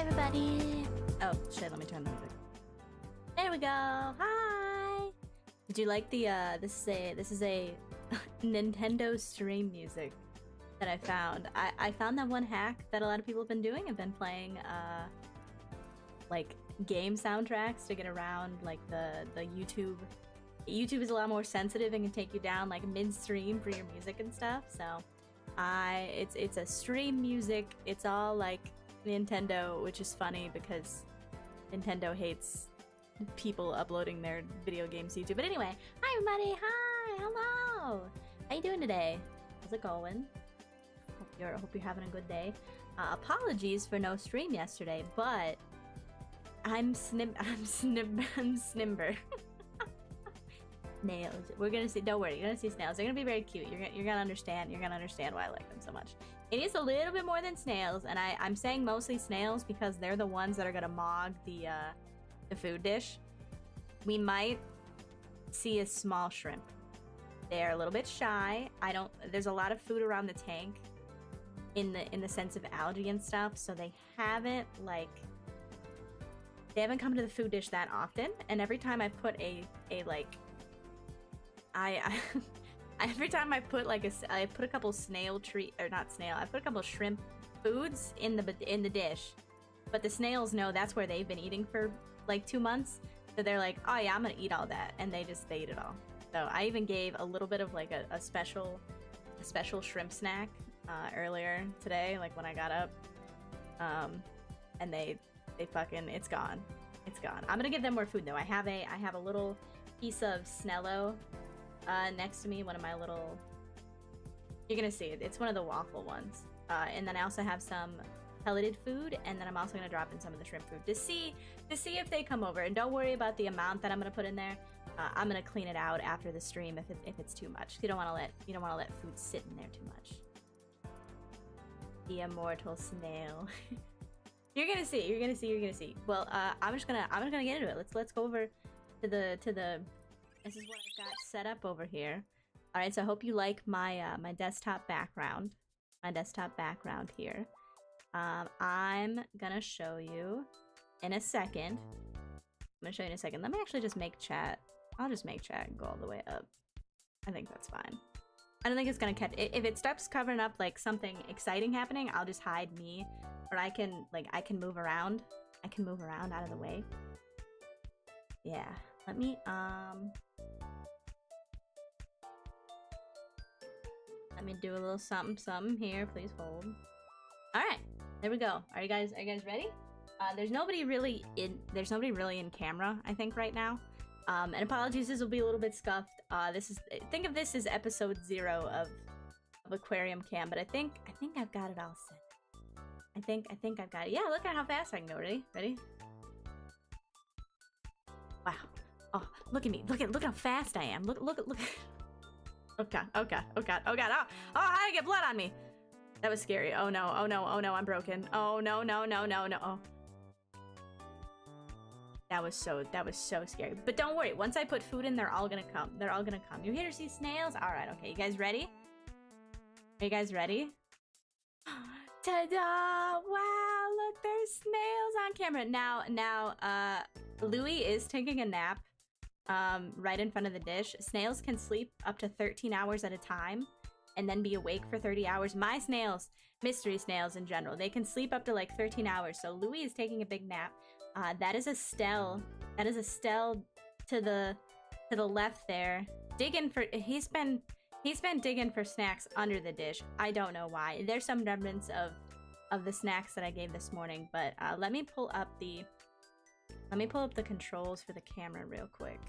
everybody. Oh shit, let me turn the music. There we go. Hi. Did you like the this is a Nintendo stream music that I found. I found that one hack that a lot of people have been doing. Have been playing like game soundtracks to get around like the YouTube. YouTube is a lot more sensitive and can take you down like midstream for your music and stuff. So it's a stream music. It's all like Nintendo, which is funny because Nintendo hates people uploading their video games to YouTube. But anyway, hi everybody. Hi, hello. How you doing today? How's it going? Hope you're having a good day. Apologies for no stream yesterday, but I'm snimber. Snails. We're gonna see. Don't worry, you're gonna see snails. They're gonna be very cute. You're gonna understand. You're gonna understand why I like them so much. It is a little bit more than snails, and I'm saying mostly snails because they're the ones that are gonna mog the food dish. We might see a small shrimp. They're a little bit shy. There's a lot of food around the tank in the sense of algae and stuff, so they haven't come to the food dish that often. And every time I put every time I put I put a couple snail treat, or not snail, I put a couple shrimp foods in the dish, but the snails know that's where they've been eating for like 2 months, so they're like, oh yeah, I'm gonna eat all that, and they eat it all. So I even gave a little bit of like a special shrimp snack earlier today, like when I got up, and they fucking, it's gone. I'm gonna give them more food though. I have a little piece of Snello next to me, one of my little, you're gonna see it, it's one of the waffle ones, and then I also have some pelleted food, and then I'm also gonna drop in some of the shrimp food to see if they come over. And don't worry about the amount that I'm gonna put in there. I'm gonna clean it out after the stream if it's too much. You don't want to let food sit in there too much. The immortal snail. You're gonna see. Well, I'm just gonna get into it. Let's go over to the. This is what I've got set up over here. All right, so I hope you like my my desktop background. My desktop background here. I'm gonna show you in a second. Let me actually just make chat. I'll just make chat and go all the way up. I think that's fine. I don't think it's gonna catch. If it starts covering up like something exciting happening, I'll just hide me, or I can move around. I can move around out of the way. Yeah. Let me do a little something here. Please hold. All right. There we go. Are you guys ready? There's nobody really in camera, I think, right now. And apologies, this will be a little bit scuffed. Think of this as episode 0 of Aquarium Cam, but I think I've got it all set. I think I've got it. Yeah, look at how fast I can go. Ready? Wow. Oh, look at me. Look how fast I am. Look. Oh god. Oh, I get blood on me. That was scary. Oh no, I'm broken. Oh no. Oh. That was so scary. But don't worry, once I put food in, they're all gonna come. You're here to see snails? Alright, okay. You guys ready? Are you guys ready? Ta-da! Wow, look, there's snails on camera. Now, Louis is taking a nap right in front of the dish. Snails can sleep up to 13 hours at a time and then be awake for 30 hours. My snails, mystery snails in general, they can sleep up to like 13 hours. So Louis is taking a big nap. That is a Stell. That is a Stell to the left there. He's been digging for snacks under the dish. I don't know why. There's some remnants of the snacks that I gave this morning, but let me pull up the controls for the camera real quick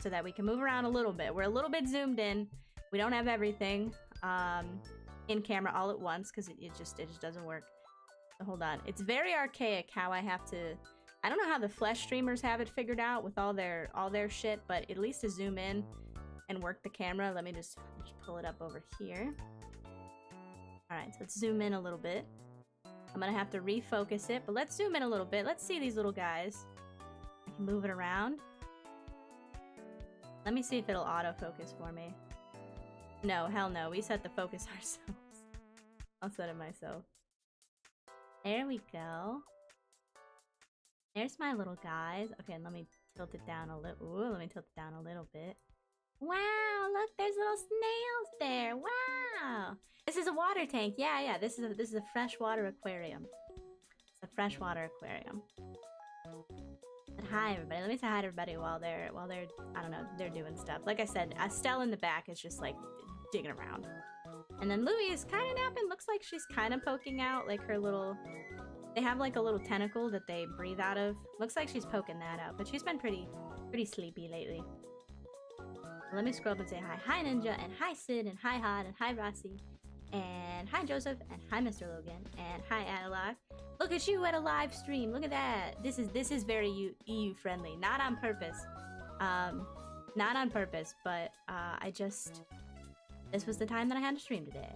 so that we can move around a little bit. We're a little bit zoomed in. We don't have everything in camera all at once because it just doesn't work. So hold on. It's very archaic how I have to. I don't know how the Flesh streamers have it figured out with all their shit, but at least to zoom in and work the camera. Let me just pull it up over here. All right, so let's zoom in a little bit. I'm gonna have to refocus it, but let's zoom in a little bit. Let's see these little guys. I can move it around. Let me see if it'll autofocus for me. No, hell no. We set the focus ourselves. I'll set it myself. There we go. There's my little guys. Okay, let me tilt it down a little. Ooh, let me tilt it down a little bit. Wow, look, there's little snails there. Wow. This is a water tank. Yeah, this is a freshwater aquarium. It's a freshwater aquarium. But hi everybody. Let me say hi to everybody while they're I don't know, they're doing stuff. Like I said, Estelle in the back is just like digging around. And then Louie is kind of napping. Looks like she's kind of poking out like her little... They have like a little tentacle that they breathe out of. Looks like she's poking that out, but she's been pretty sleepy lately. Let me scroll up and say hi. Hi Ninja, and hi Sid, and hi Hod, and hi Rossi, and hi Joseph, and hi Mr. Logan, and hi Adelar. Look at you at a live stream. Look at that. This is very EU friendly. Not on purpose. Not on purpose, but I just... This was the time that I had to stream today.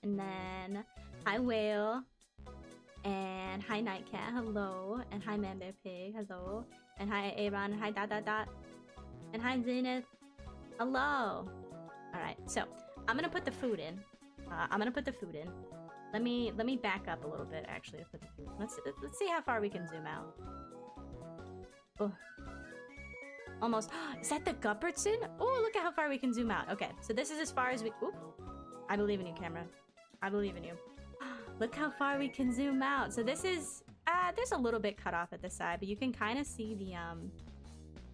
And then hi Whale, and hi Nightcat, hello, and hi Manbear Pig, hello, and hi Aaron, and hi dot, and hi Zenith, hello. Alright, so I'm gonna put the food in. Let me back up a little bit actually to put the food. Let's see how far we can zoom out. Oh. Almost. Is that the Guppertson? Oh, look at how far we can zoom out. Okay, so this is as far as we... Oop. I believe in you, camera. I believe in you. Look how far we can zoom out. So this is... there's a little bit cut off at the side, but you can kind of see the...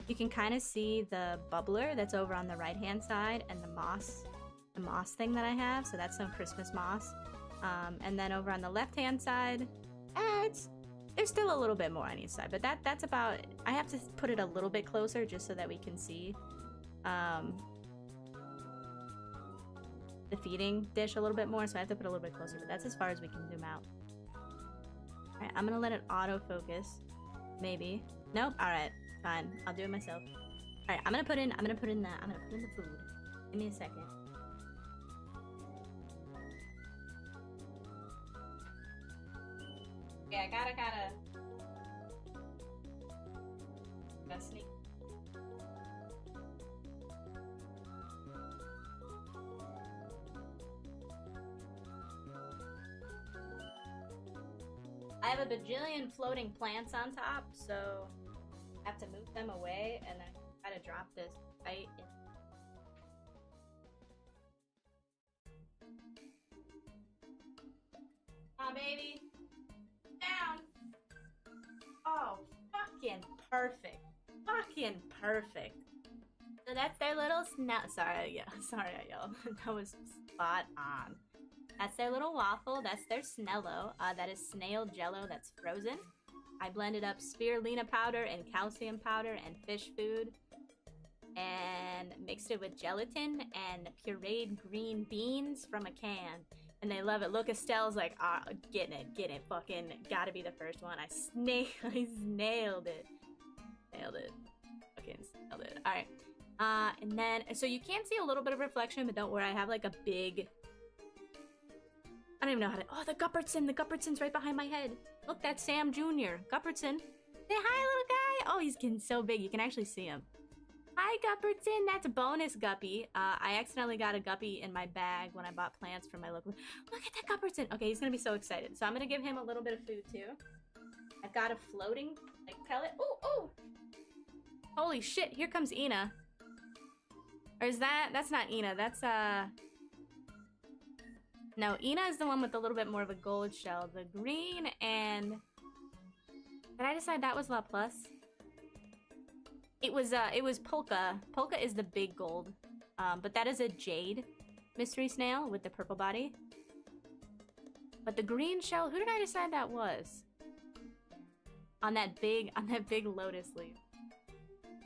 You can kind of see the bubbler that's over on the right-hand side and the moss thing that I have. So that's some Christmas moss. And then over on the left-hand side, there's still a little bit more on each side, but that's about... I have to put it a little bit closer just so that we can see the feeding dish a little bit more, so I have to put it a little bit closer, but that's as far as we can zoom out. Alright, I'm gonna let it autofocus. Maybe. Nope. Alright, fine. I'll do it myself. Alright, I'm gonna put in the food. Give me a second. Yeah, I gotta sneak. I have a bajillion floating plants on top, so I have to move them away and then try to drop this right in. Come on, baby. Down. Oh, fucking perfect. Fucking perfect. So that's their little sorry I yelled. That was spot on. That's their little waffle. That's their snello. That is snail jello that's frozen. I blended up spirulina powder and calcium powder and fish food and mixed it with gelatin and pureed green beans from a can. And they love it. Look, Estelle's like, getting it. Fucking gotta be the first one. I nailed it. Fucking nailed it. Alright. And then, so you can see a little bit of reflection, but don't worry, I have like a big... I don't even know how to... Oh, the Guppertson's right behind my head. Look, that's Sam Jr. Guppertson. Say hi, little guy. Oh, he's getting so big. You can actually see him. Hi, Guppertson. That's a bonus guppy. I accidentally got a guppy in my bag when I bought plants from my local... Look at that Guppertson. Okay, he's gonna be so excited. So I'm gonna give him a little bit of food, too. I've got a floating, like, pellet. Ooh! Holy shit, here comes Ina. Or is that... That's not Ina. That's, No, Ina is the one with a little bit more of a gold shell. The green and... Did I decide that was La Plus? It was Polka. Polka is the big gold. But that is a jade mystery snail with the purple body. But the green shell, who did I decide that was? On that big lotus leaf.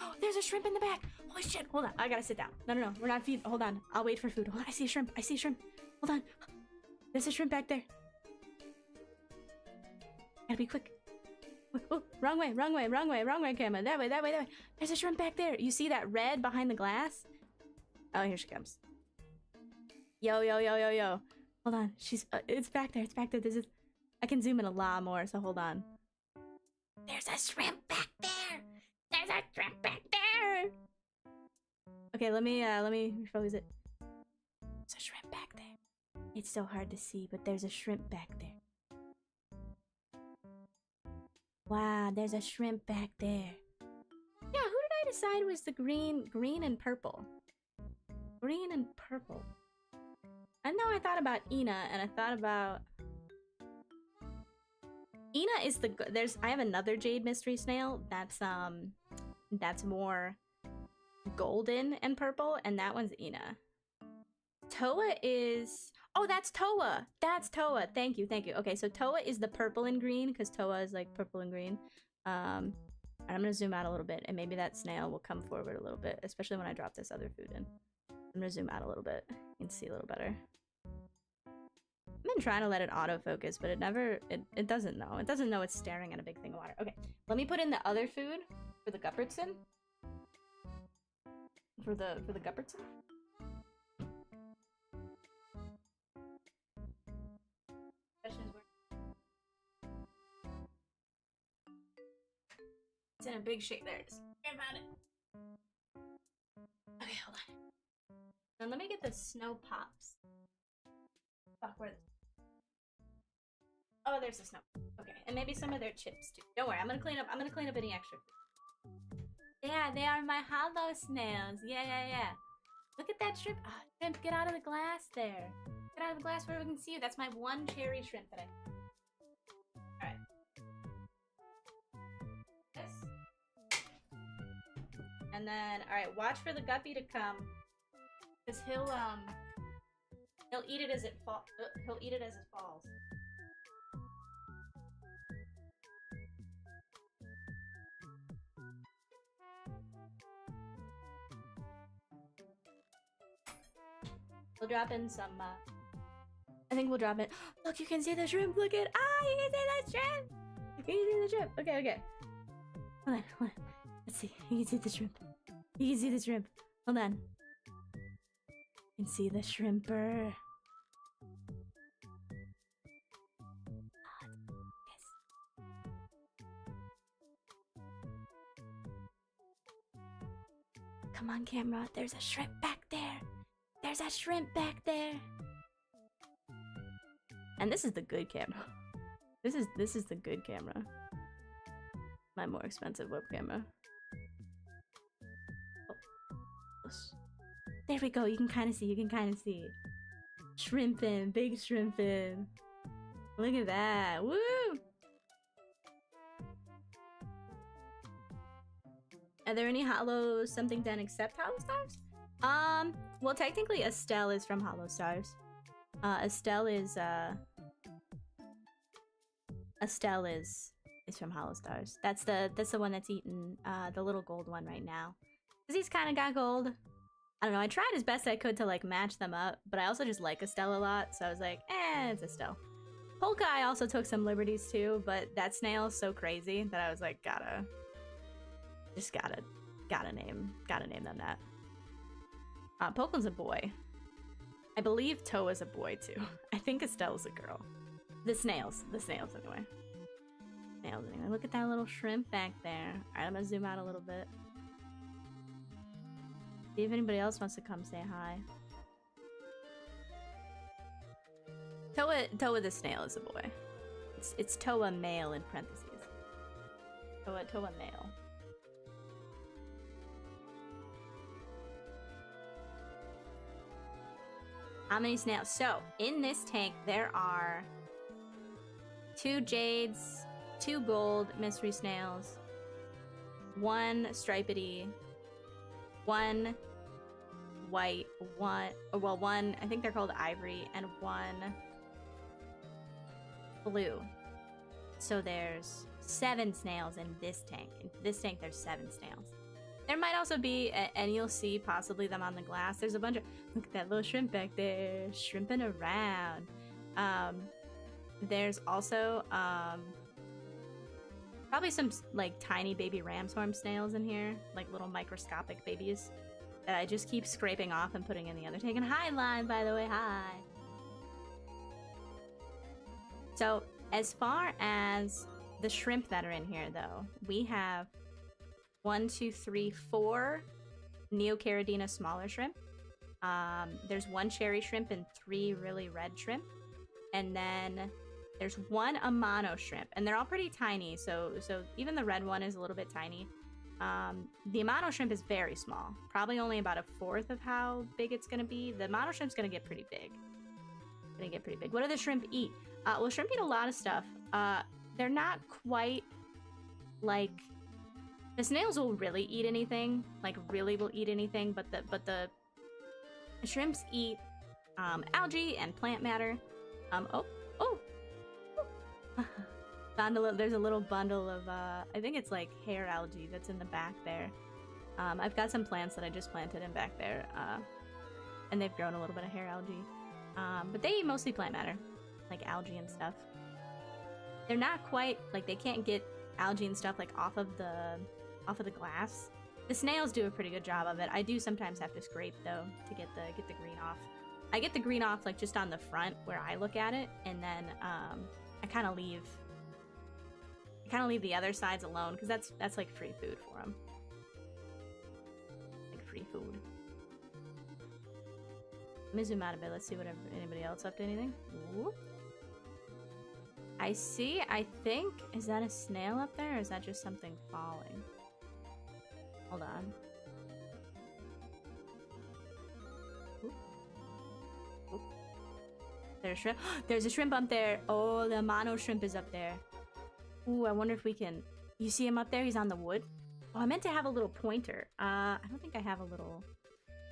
Oh, there's a shrimp in the back. Holy shit, hold on. I gotta sit down. No, we're not feeding. Hold on. I'll wait for food. Hold on, I see a shrimp. Hold on. There's a shrimp back there. Gotta be quick. Oh, wrong way, camera. That way. There's a shrimp back there. You see that red behind the glass? Oh, here she comes. Yo. Hold on. It's back there. I can zoom in a lot more, so hold on. There's a shrimp back there. Okay, let me refocus it. There's a shrimp back there. It's so hard to see, but there's a shrimp back there. Wow, there's a shrimp back there. Yeah, who did I decide was the green and purple? Green and purple. I know I thought about Ina, and I thought about... Ina is the... I have another jade mystery snail that's more golden and purple, and that one's Ina. Toa is... Oh, that's Toa! That's Toa! Thank you, thank you. Okay, so Toa is the purple and green, because Toa is like purple and green. And I'm gonna zoom out a little bit, and maybe that snail will come forward a little bit, especially when I drop this other food in. I'm gonna zoom out a little bit. You can see a little better. I've been trying to let it autofocus, but it never... It doesn't know. It doesn't know it's staring at a big thing of water. Okay, let me put in the other food for the 𝗪𝗪𝗏. For the 𝗪𝗪𝗏. It's in a big shape. There it is. I found it. Okay, hold on. Then let me get the snow pops. Fuck, where? Oh, there's the snow. Okay, and maybe some of their chips too. Don't worry, I'm gonna clean up any extra food. Yeah, they are my hollow snails. Yeah. Look at that shrimp. Oh, shrimp, get out of the glass there. Get out of the glass where we can see you. That's my one cherry shrimp that I... Alright. This. And then, alright, watch for the guppy to come. Because he'll eat it as it falls. He'll eat it as it falls. We'll drop in some, I think we'll drop it. Look, you can see the shrimp. Look at, you can see the shrimp. You can see the shrimp. Okay. Hold on. Let's see. You can see the shrimp. You can see the shrimp. Hold on. You can see the shrimper. Yes. Come on, camera. There's a shrimp back there. There's a shrimp back there. And this is the good camera. This is the good camera. My more expensive web camera. Oh. There we go. You can kind of see. Shrimping, big shrimping. Look at that. Woo! Are there any hollow something done except hollow stars? Well, technically Estelle is from Hollow Stars. Estelle is from Hollow Stars. That's the one that's eating the little gold one right now. Cause he's kind of got gold. I don't know. I tried as best I could to like match them up, but I also just like Estelle a lot, so I was like, it's Estelle. Polka I also took some liberties too, but that snail is so crazy that I was like, gotta name them that. Polka's a boy. I believe Toa's a boy too. I think Estelle's a girl. The snails anyway. Look at that little shrimp back there. Alright, I'm gonna zoom out a little bit. See if anybody else wants to come say hi. Toa the snail is a boy. It's Toa male in parentheses. Toa male. How many snails? So, in this tank, there are 2 jades, 2 gold mystery snails, 1 stripedy, 1 white, 1, I think they're called ivory, and 1 blue. So there's 7 snails in this tank. In this tank, there's 7 snails. There might also be, and you'll see possibly them on the glass. There's a bunch of, look at that little shrimp back there, shrimping around. There's also probably some like tiny baby ramshorn snails in here, like little microscopic babies that I just keep scraping off and putting in the other tank. And hi, Lime, by the way, hi. So as far as the shrimp that are in here, though, we have 1, 2, 3, 4 𝗧𝗪𝗏𝗪𝗏 smaller shrimp. There's 1 cherry shrimp and 3 really red shrimp. And then There's one amano shrimp, and they're all pretty tiny. So even the red one is a little bit tiny. The amano shrimp is very small, probably only about 1/4 of how big it's gonna be. The amano shrimp's gonna get pretty big. What do the shrimp eat? Well, shrimp eat a lot of stuff. They're not quite like the snails will really eat anything, like really will eat anything, but the shrimps eat algae and plant matter. There's a little bundle of I think it's like hair algae that's in the back there. I've got some plants that I just planted in back there, and they've grown a little bit of hair algae. But they eat mostly plant matter, like algae and stuff. They're not quite like they can't get algae and stuff like off of the glass. The snails do a pretty good job of it. I do sometimes have to scrape though to get the green off. I get the green off like just on the front where I look at it, and then I kind of leave the other sides alone because that's like free food for them. Like free food. Let me zoom out a bit. Let's see what anybody else up to anything. Ooh. I see. I think is that a snail up there, or is that just something falling? Hold on. Ooh. Ooh. There's a shrimp. There's a shrimp up there. Oh, the amano shrimp is up there. Ooh, I wonder if we can... You see him up there? He's on the wood. Oh, I meant to have a little pointer. I don't think I have a little...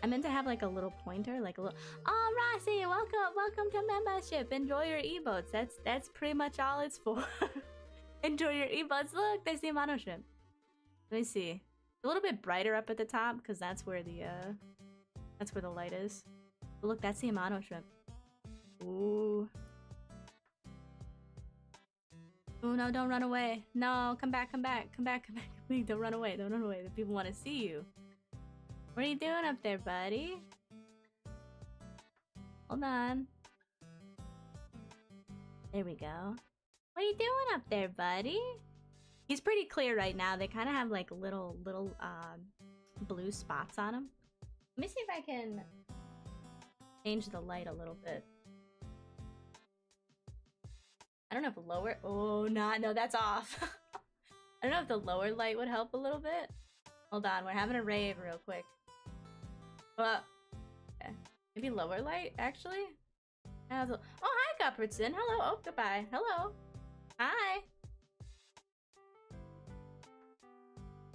I meant to have like a little pointer, like a little... Oh, Rossi, welcome to membership. Enjoy your emotes. That's pretty much all it's for. Enjoy your emotes. Look, there's the amano shrimp. Let me see. A little bit brighter up at the top because that's where the light is. But look, that's the amano shrimp. Ooh. Oh no, don't run away. No, come back. Please don't run away. The people want to see you. What are you doing up there, buddy? Hold on. There we go. What are you doing up there, buddy? He's pretty clear right now. They kind of have like little blue spots on him. Let me see if I can change the light a little bit. I don't know if lower... Oh, no, that's off. I don't know if the lower light would help a little bit. Hold on, we're having a rave real quick. Okay. Maybe lower light, actually? Oh, hi, Guppertson. Hello. Oh, goodbye. Hello. Hi.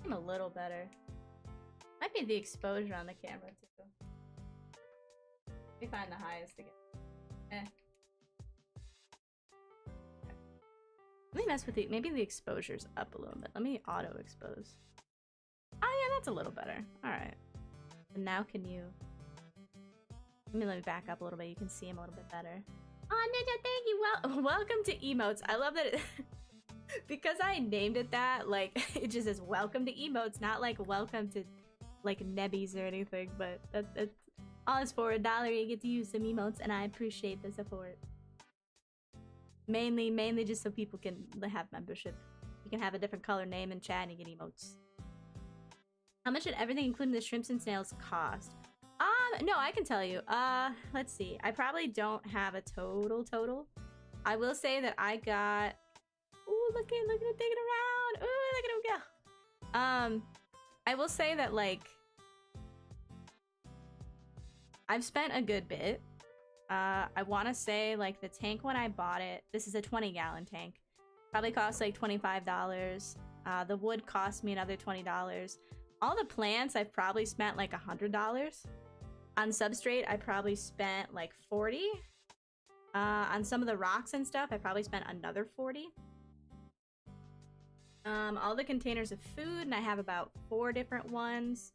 I'm a little better. Might be the exposure on the camera, too. Let me find the highest again. Let me mess with the... Maybe the exposure's up a little bit. Let me auto expose. Oh, yeah, that's a little better. Alright. And now can you... Let me back up a little bit. You can see him a little bit better. Oh, Ninja, thank you. Welcome to emotes. I love that it... because I named it that, like, it just says welcome to emotes, not like welcome to, like, nebbies or anything, but that's all it's for. $1, you get to use some emotes, and I appreciate the support. Mainly just so people can have membership. You can have a different color name in chat and you get emotes. How much should everything, including the shrimps and snails, cost? No, I can tell you. Let's see. I probably don't have a total. I will say that I got... Ooh, look at him taking it around. Ooh, look at him go. I will say that, like... I've spent a good bit. I want to say, like, the tank when I bought it... This is a 20-gallon tank. Probably cost, like, $25. The wood cost me another $20. All the plants, I've probably spent, like, $100. On substrate, I probably spent, like, $40. On some of the rocks and stuff, I probably spent another $40. All the containers of food, and I have about 4 different ones.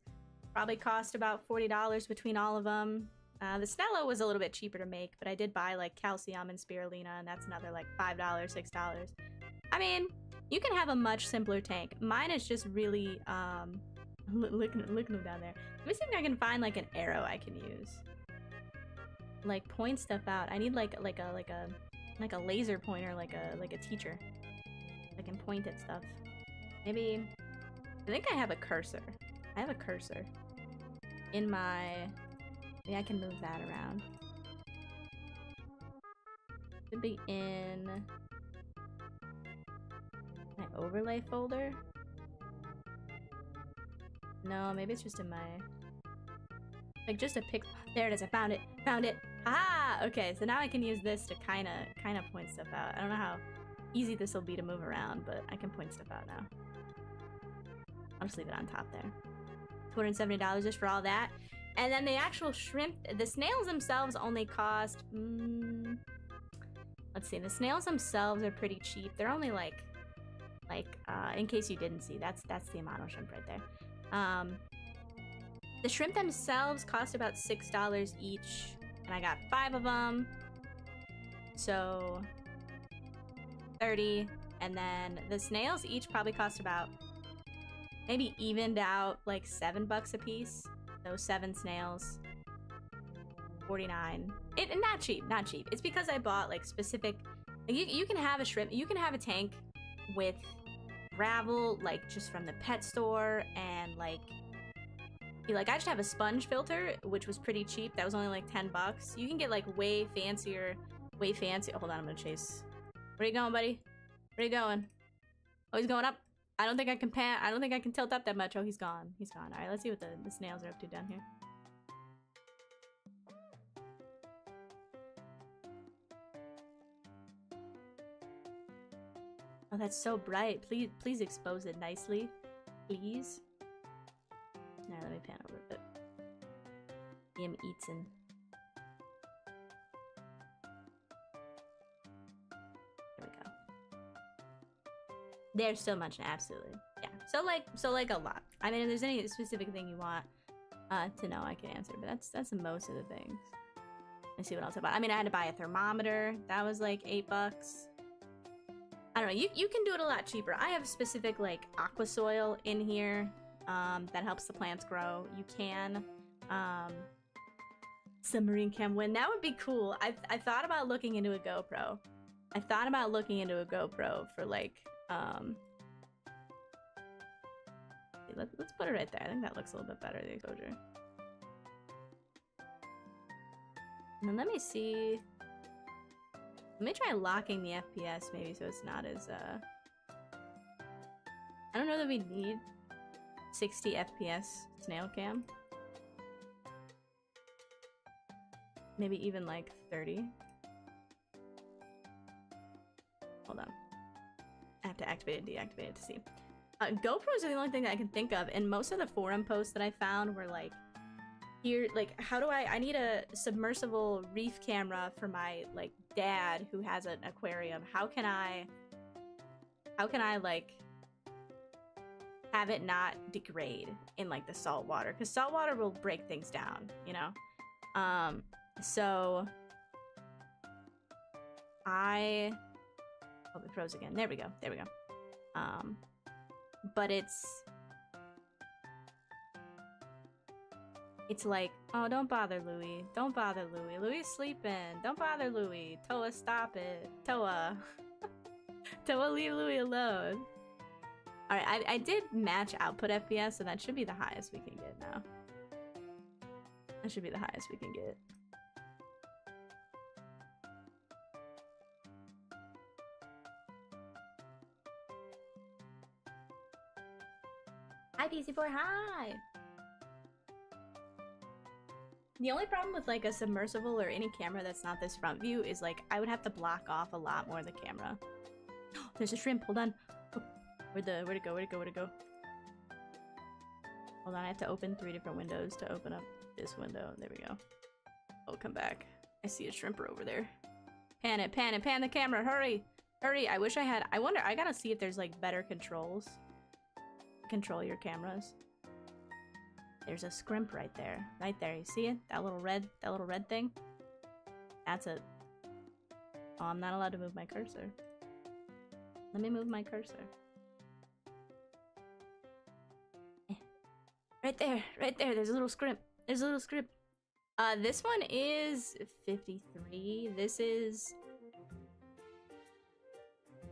Probably cost about $40 between all of them. The Snello was a little bit cheaper to make, but I did buy, like, calcium and spirulina, and that's another, like, $5, $6. I mean, you can have a much simpler tank. Mine is just really, look at them down there. Let me see if I can find, like, an arrow I can use. Like, point stuff out. I need, like a laser pointer, like a teacher. I can point at stuff. Maybe... I think I have a cursor. I have a cursor. In my... Maybe I can move that around. Should be in my overlay folder. No, maybe it's just in my... Like, just a pic... There it is, I found it! Found it! Ah! Okay, so now I can use this to kinda point stuff out. I don't know how easy this will be to move around, but I can point stuff out now. I'll just leave it on top there. $270 just for all that. And then the actual shrimp... The snails themselves only cost... let's see, the snails themselves are pretty cheap. They're only like, in case you didn't see, that's the amano shrimp right there. The shrimp themselves cost about $6 each, and I got 5 of them, so 30. And then the snails each probably cost about, maybe evened out like $7 a piece. So 7 snails, 49. Not cheap, not cheap. It's because I bought like specific. You can have a shrimp. You can have a tank with gravel, like just from the pet store, and like I just have a sponge filter, which was pretty cheap. That was only like $10. You can get like way fancier. Hold on, I'm gonna chase. Where you going, buddy? Where you going? Oh, he's going up. I don't think I can pan. I don't think I can tilt up that much. Oh, he's gone. He's gone. All right, let's see what the snails are up to down here. Oh, that's so bright. Please expose it nicely, please. All right, let me pan over a bit. Him eating. There we go. They're still munching, absolutely. Yeah. So like a lot. I mean, if there's any specific thing you want to know, I can answer. But that's most of the things. Let's see what else I bought. I mean, I had to buy a thermometer. That was like $8. I don't know. You can do it a lot cheaper. I have specific like aqua soil in here that helps the plants grow. You can submarine cam win. That would be cool. I thought about looking into a GoPro. I thought about looking into a GoPro for like let's put it right there. I think that looks a little bit better, the exposure. And then let me see. Let me try locking the FPS maybe so it's not as I don't know that we need 60 FPS snail cam. Maybe even like 30. Hold on. I have to activate and deactivate it to see. GoPros are the only thing that I can think of, and most of the forum posts that I found were like, here, like, how do I need a submersible reef camera for my like dad who has an aquarium. How can I like have it not degrade in like the salt water? Because salt water will break things down, you know? So oh, it froze again. There we go. There we go. But it's like, oh, don't bother Louie. Don't bother Louie. Louie's sleeping. Don't bother Louie. Toa, stop it. Toa. Toa, leave Louie alone. Alright, I did match output FPS, so that should be the highest we can get now. That should be the highest we can get. Hi, PC4, hi! The only problem with like a submersible or any camera that's not this front view is like I would have to block off a lot more of the camera. There's a shrimp, hold on. Oh, where'd it go? Hold on, I have to open 3 different windows to open up this window. There we go. Oh, come back. I see a shrimper over there. Pan it, pan the camera, hurry! Hurry, I wish I had, I gotta see if there's like better controls. Control your cameras. There's a scrimp right there. Right there, you see it? That little red thing? That's it. Oh, I'm not allowed to move my cursor. Let me move my cursor. Right there, there's a little scrimp. This one is 53. This is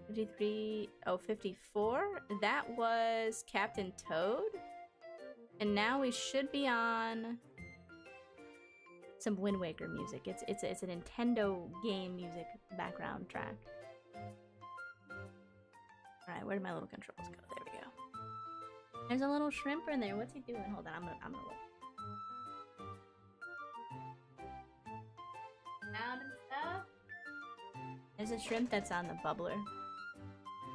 53. Oh, 54. That was Captain Toad. And now we should be on some Wind Waker music. It's a Nintendo game music background track. All right, where did my little controls go? There we go. There's a little shrimp in there. What's he doing? Hold on, I'm gonna look. Sound and stuff. There's a shrimp that's on the bubbler.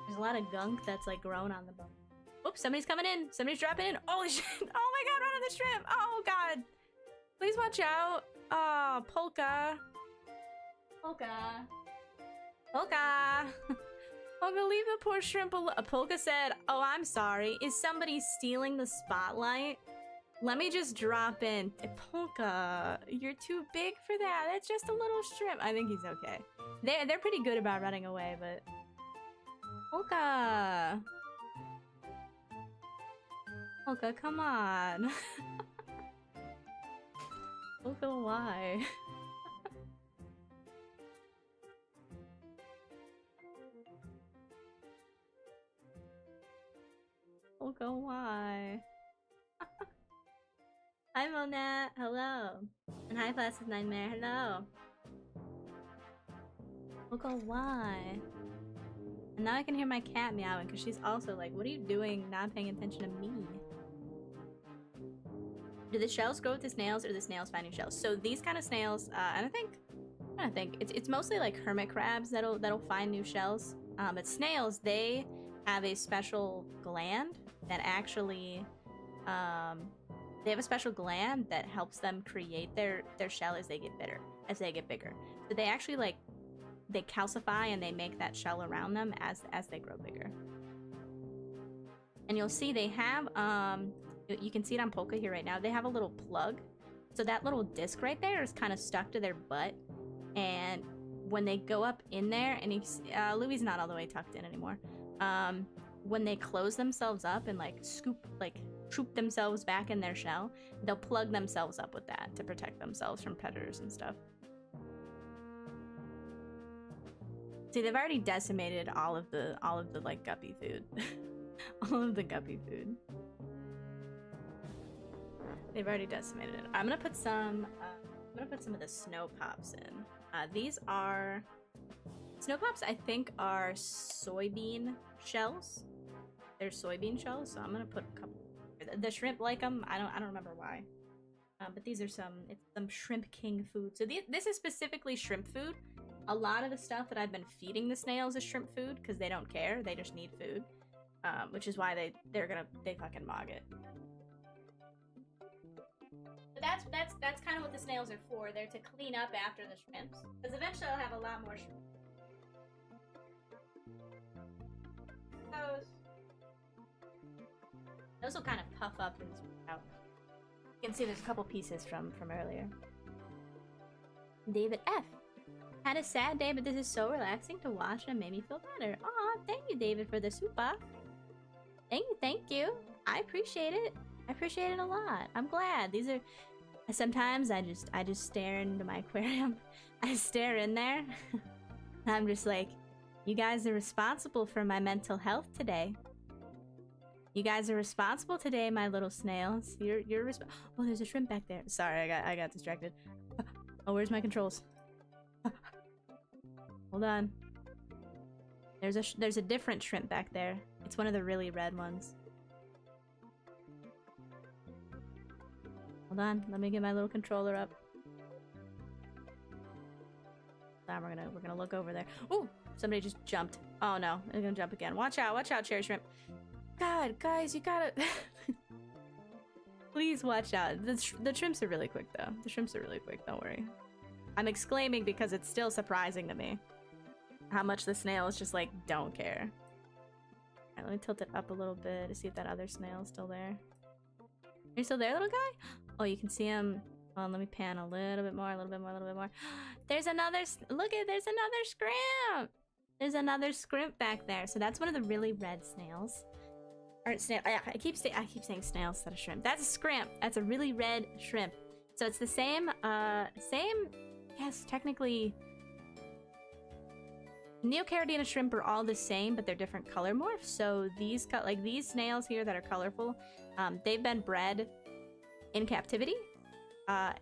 There's a lot of gunk that's like grown on the bubbler. Oops, somebody's coming in. Somebody's dropping in. Holy shit! Oh my god, run on the shrimp! Oh god! Please watch out! Oh, Polka. Polka. Polka. Polka, leave the poor shrimp alone. Polka said, oh, I'm sorry. Is somebody stealing the spotlight? Let me just drop in. Polka, you're too big for that. That's just a little shrimp. I think he's okay. They're pretty good about running away, but... Polka. Polka, come on. Polka, why? Polka, why? Hi, Monat. Hello. And hi, Placid Nightmare. Hello. Polka, why? And now I can hear my cat meowing because she's also like, what are you doing not paying attention to me? Do the shells grow with the snails or the snails finding shells? So these kind of snails, and I think it's mostly like hermit crabs that'll find new shells. But snails, they have a special gland that actually, they have a special gland that helps them create their shell as they get bigger. So they actually like, they calcify and they make that shell around them as they grow bigger. And you'll see they have, you can see it on Polka here right now, they have a little plug. So that little disc right there is kind of stuck to their butt. And when they go up in there, and Louie's not all the way tucked in anymore. When they close themselves up and like troop themselves back in their shell, they'll plug themselves up with that to protect themselves from predators and stuff. See, they've already decimated all of the like guppy food. All of the guppy food. They've already decimated it. I'm gonna put some of the snow pops in. These are snow pops, I think, are soybean shells. They're soybean shells, so I'm gonna put a couple. The shrimp like them. I don't remember why. But these are it's some Shrimp King food. So this is specifically shrimp food. A lot of the stuff that I've been feeding the snails is shrimp food because they don't care. They just need food. Which is why they fucking mog it. But that's kind of what the snails are for. They're to clean up after the shrimps. Because eventually I'll have a lot more shrimp. Those will kind of puff up and spread out. You can see there's a couple pieces from earlier. David F. Had a sad day, but this is so relaxing to watch and it made me feel better. Aw, thank you, David, for the super. Thank you. I appreciate it. I appreciate it a lot. I'm glad. These are... Sometimes I just stare into my aquarium. I stare in there. I'm just like, you guys are responsible for my mental health today. You guys are responsible today, my little snails. You're oh, there's a shrimp back there. Sorry, I got distracted. Oh, where's my controls? Hold on. There's a different shrimp back there. It's one of the really red ones. Hold on, let me get my little controller up. Now we're gonna look over there. Ooh, somebody just jumped. Oh no, they're gonna jump again. Watch out, cherry shrimp. God, guys, you gotta... Please watch out. The shrimps are really quick though. The shrimps are really quick, don't worry. I'm exclaiming because it's still surprising to me how much the snails just like don't care. Alright, let me tilt it up a little bit to see if that other snail is still there. You're still there, little guy? Oh, you can see him. Oh, let me pan a little bit more, a little bit more. There's another, look at, there's another scrimp! There's another scrimp back there. So that's one of the really red snails. Or snail, I keep saying snail instead of shrimp. That's a scrimp. That's a really red shrimp. So it's the same, yes, technically. Neocaridina shrimp are all the same, but they're different color morphs. So these snails here that are colorful, they've been bred in captivity.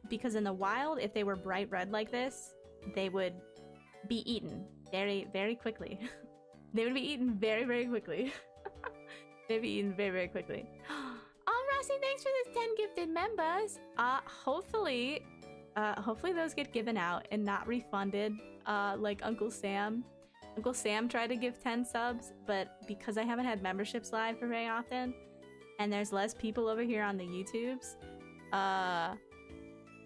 because in the wild, if they were bright red like this, they would be eaten very, very quickly. They would be eaten very, very quickly. They'd be eaten very, very quickly. Oh, Rossi, thanks for this 10 gifted members. Hopefully those get given out and not refunded, like Uncle Sam. Uncle Sam tried to give 10 subs, but because I haven't had memberships live for very often, and there's less people over here on the YouTubes,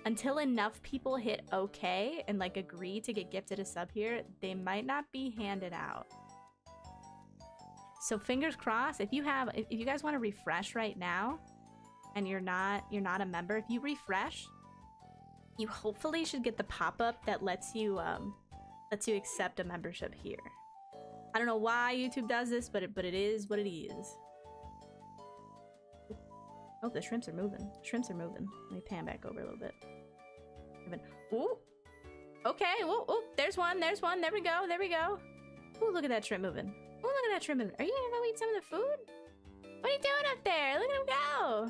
until enough people hit okay and like agree to get gifted a sub here, they might not be handed out. So fingers crossed, if you guys want to refresh right now and you're not a member, if you refresh, you hopefully should get the pop-up that lets you accept a membership here. I don't know why YouTube does this, but it is what it is. Oh, the shrimps are moving. Shrimps are moving. Let me pan back over a little bit. Ooh. Okay. Ooh, there's one. There's one. There we go. There we go. Ooh, look at that shrimp moving. Ooh, look at that shrimp moving. Are you gonna go eat some of the food? What are you doing up there? Look at him go.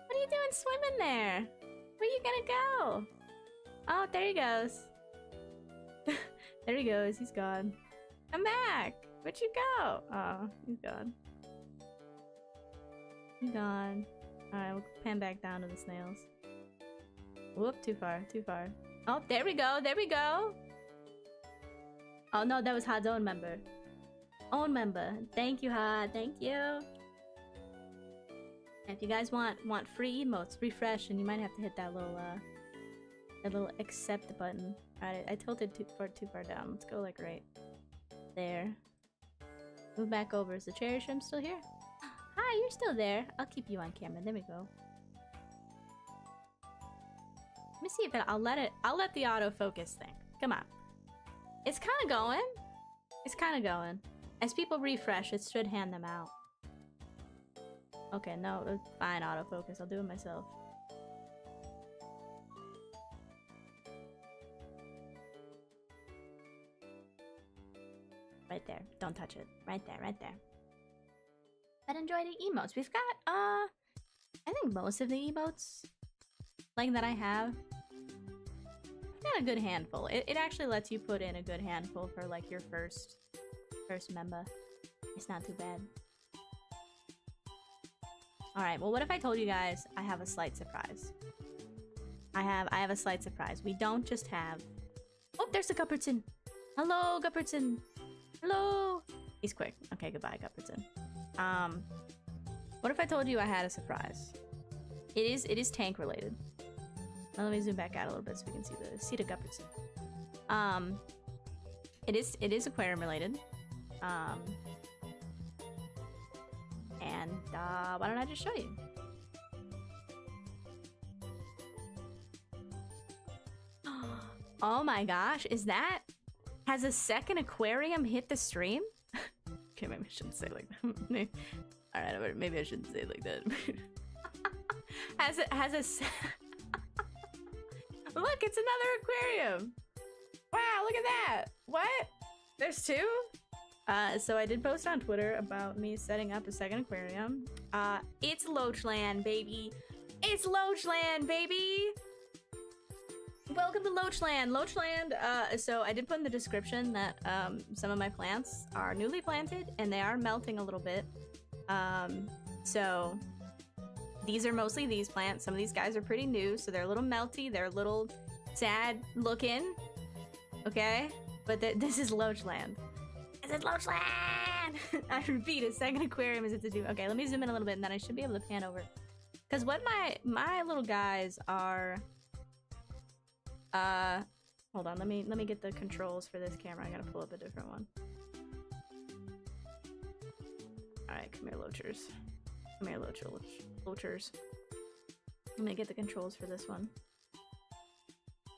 What are you doing swimming there? Where are you gonna go? Oh, there he goes. There he goes. He's gone. Come back. Where'd you go? Oh, he's gone. He's gone. Alright, we'll pan back down to the snails. Whoop, too far, too far. Oh, there we go, there we go! Oh no, that was Had's own member. Own member. Thank you, Had. Thank you. And if you guys want free emotes, refresh, and you might have to hit that little accept button. Alright, I tilted too far down. Let's go like right there. Move back over. Is the cherry shrimp still here? Hi, you're still there. I'll keep you on camera. There we go. Let me see if I'll let the autofocus thing. Come on. It's kind of going. It's kind of going. As people refresh, it should hand them out. Okay, no, it's fine autofocus. I'll do it myself. Right there. Don't touch it. Right there, right there. But enjoy the emotes. We've got, I think most of the emotes, like, that I have. I've got a good handful. It actually lets you put in a good handful for, like, your first member. It's not too bad. Alright, well, what if I told you guys I have a slight surprise? I have a slight surprise. We don't just have... Oh, there's the Gupperton! Hello, Gupperton! Hello! He's quick. Okay, goodbye, Gupperton. What if I told you I had a surprise? It is tank related. Now let me zoom back out a little bit so we can see the Gupperton. It is aquarium related. And why don't I just show you? Oh my gosh, has a second aquarium hit the stream? Okay, maybe I shouldn't say it like that. Alright, maybe I shouldn't say it like that. Look, it's another aquarium! Wow, look at that! What? There's two? So I did post on Twitter about me setting up a second aquarium. It's Loachland, baby! It's Loachland, baby! Welcome to Loachland! Loachland, so I did put in the description that some of my plants are newly planted and they are melting a little bit. So these are mostly these plants. Some of these guys are pretty new, so they're a little melty. They're a little sad looking. Okay? But this is Loachland. This is Loachland! I repeat, a second aquarium is to do. Okay, let me zoom in a little bit and then I should be able to pan over. Because what my little guys are... hold on, let me get the controls for this camera. I gotta pull up a different one. Alright, come here, loachers. Come here, loachers. Let me get the controls for this one.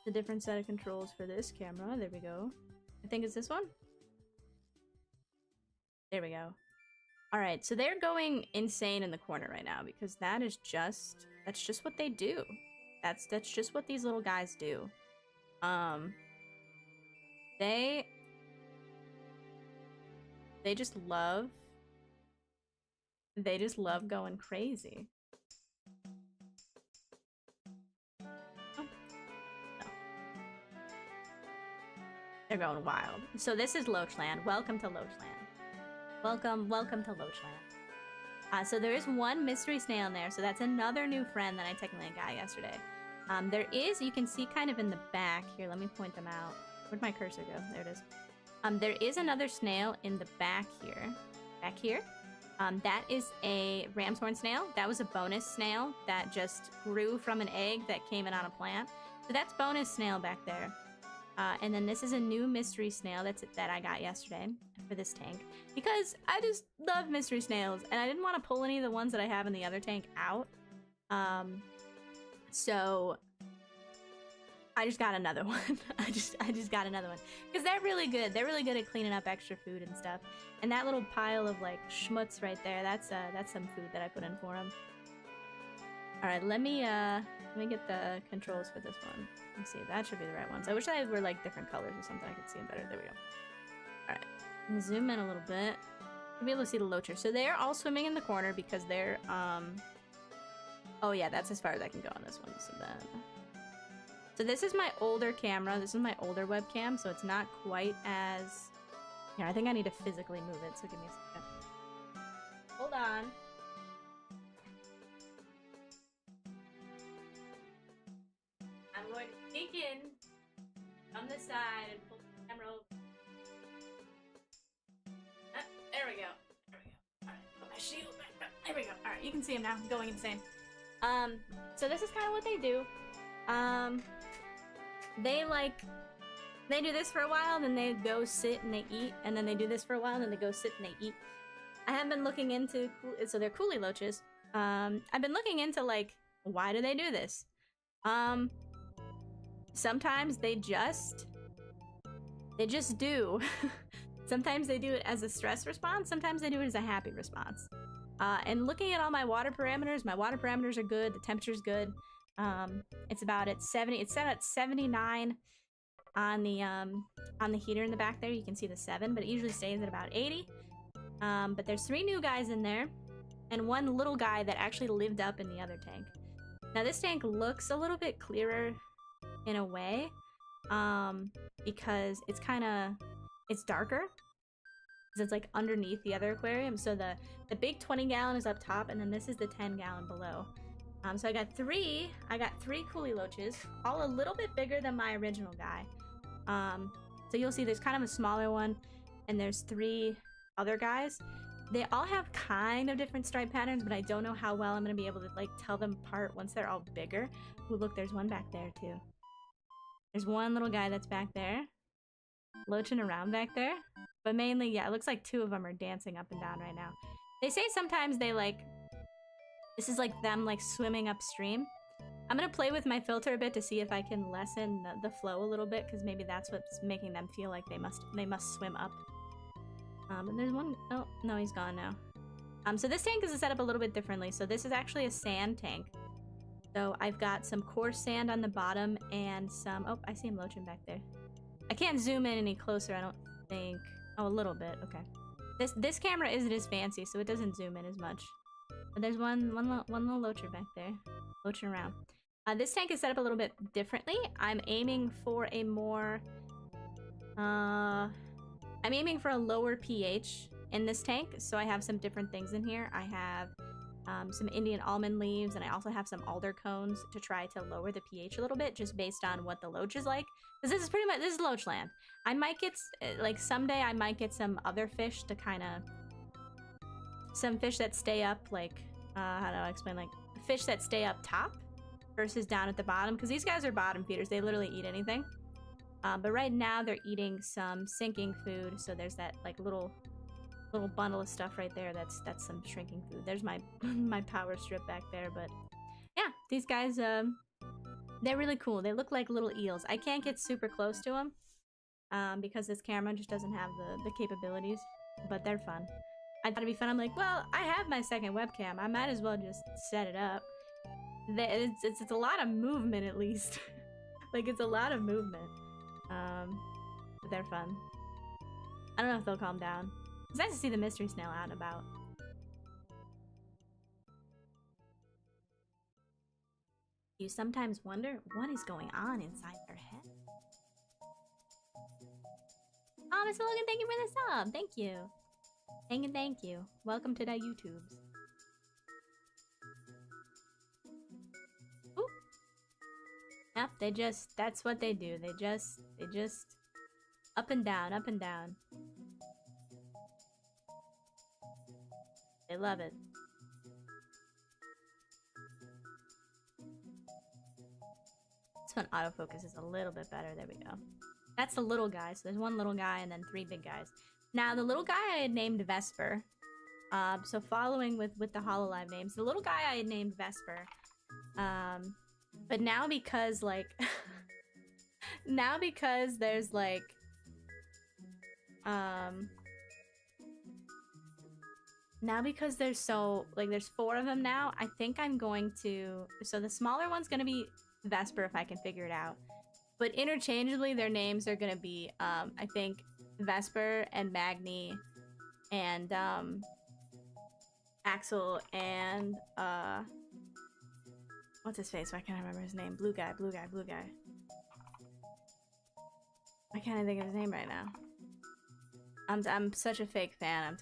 The different set of controls for this camera. There we go. I think it's this one. There we go. Alright, so they're going insane in the corner right now because that's just what they do. That's just what these little guys do. They just love going crazy. They're going wild. So this is Loachland. Welcome to Loachland. Welcome to Loachland. So there is one mystery snail in there, so that's another new friend that I technically got yesterday. There is, you can see kind of in the back here, let me point them out. Where'd my cursor go? There it is. There is another snail in the back here. Back here. That is a ramshorn snail. That was a bonus snail that just grew from an egg that came in on a plant. So that's bonus snail back there. And then this is a new mystery snail that I got yesterday for this tank. Because I just love mystery snails, and I didn't want to pull any of the ones that I have in the other tank out. So I just got another one. I just got another one. Because they're really good. They're really good at cleaning up extra food and stuff. And that little pile of like schmutz right there, that's some food that I put in for them. Alright, let me get the controls for this one. Let's see, that should be the right ones. I wish I were like different colors or something. I could see them better. There we go. Alright, zoom in a little bit. You'll be able to see the loaches. So they're all swimming in the corner because they're, oh yeah, that's as far as I can go on this one. So this is my older camera. This is my older webcam, so it's not quite as... Here, I think I need to physically move it, so give me a second. Hold on. I'm going to peek in on the side and pull the camera over. There we go. There we go. Alright, put my shield back up. There we go. Alright, you can see him now. I'm going insane. So this is kind of what they do. They do this for a while, then they go sit and they eat, and then they do this for a while, and then they go sit and they eat. I have been looking into, so they're kuhli loaches. I've been looking into, like, why do they do this? Sometimes they just do. Sometimes they do it as a stress response, sometimes they do it as a happy response. And looking at all my water parameters are good, the temperature's good. It's about at 70, it's set at 79 on the heater in the back there. You can see the 7, but it usually stays at about 80. But there's 3 new guys in there, and 1 little guy that actually lived up in the other tank. Now this tank looks a little bit clearer in a way, because it's darker. Because it's like underneath the other aquarium. So the big 20-gallon is up top, and then this is the 10-gallon below. So I got 3 kuhli loaches, all a little bit bigger than my original guy. So you'll see there's kind of a smaller one, and there's 3 other guys. They all have kind of different stripe patterns, but I don't know how well I'm going to be able to like tell them apart once they're all bigger. Ooh, look, there's one back there too. There's one little guy that's back there, loaching around back there. But mainly, yeah, it looks like 2 of them are dancing up and down right now. They say sometimes they like... This is like them like swimming upstream. I'm gonna play with my filter a bit to see if I can lessen the flow a little bit, because maybe that's what's making them feel like they must swim up. And there's one... Oh, no, he's gone now. So this tank is set up a little bit differently. So this is actually a sand tank. So I've got some coarse sand on the bottom and some... Oh, I see him loaching back there. I can't zoom in any closer, I don't think. Oh, a little bit. Okay. This camera isn't as fancy, so it doesn't zoom in as much. But there's one little loacher back there, loaching around. This tank is set up a little bit differently. I'm aiming for a more... I'm aiming for a lower pH in this tank, so I have some different things in here. I have some Indian almond leaves, and I also have some alder cones to try to lower the pH a little bit, just based on what the loach is like. Because this is pretty much, this is loach land. I might get, like someday I might get some other fish to kind of, some fish that stay up, like, how do I explain, like, fish that stay up top versus down at the bottom, because these guys are bottom feeders, they literally eat anything. But right now they're eating some sinking food, so there's that, like, little bundle of stuff right there, that's some shrinking food. There's my my power strip back there. But yeah, these guys, they're really cool. They look like little eels. I can't get super close to them because this camera just doesn't have the capabilities, but they're fun. I thought it'd be fun. I'm like, well, I have my second webcam, I might as well just set it up. It's a lot of movement, at least. Like, it's a lot of movement. But they're fun. I don't know if they'll calm down. It's nice to see the mystery snail out and about. You sometimes wonder what is going on inside their head. Oh, Mr. Logan, thank you for the sub. Thank you. Thank you. Welcome to the YouTubes. Ooh. Yep, that's what they do. They just up and down, up and down. They love it. This one autofocus is a little bit better. There we go. That's the little guy. So there's one little guy and then 3 big guys. Now the little guy I had named Vesper. So following with the HoloLive names, the little guy I had named Vesper. But now because like now because there's like now because there's so like there's 4 of them now, I think I'm going to, so the smaller one's gonna be Vesper if I can figure it out. But interchangeably their names are gonna be I think Vesper and Magni and Axel and what's his face? Why can't I remember his name? Blue guy. Why can't I think of his name right now? I'm such a fake fan.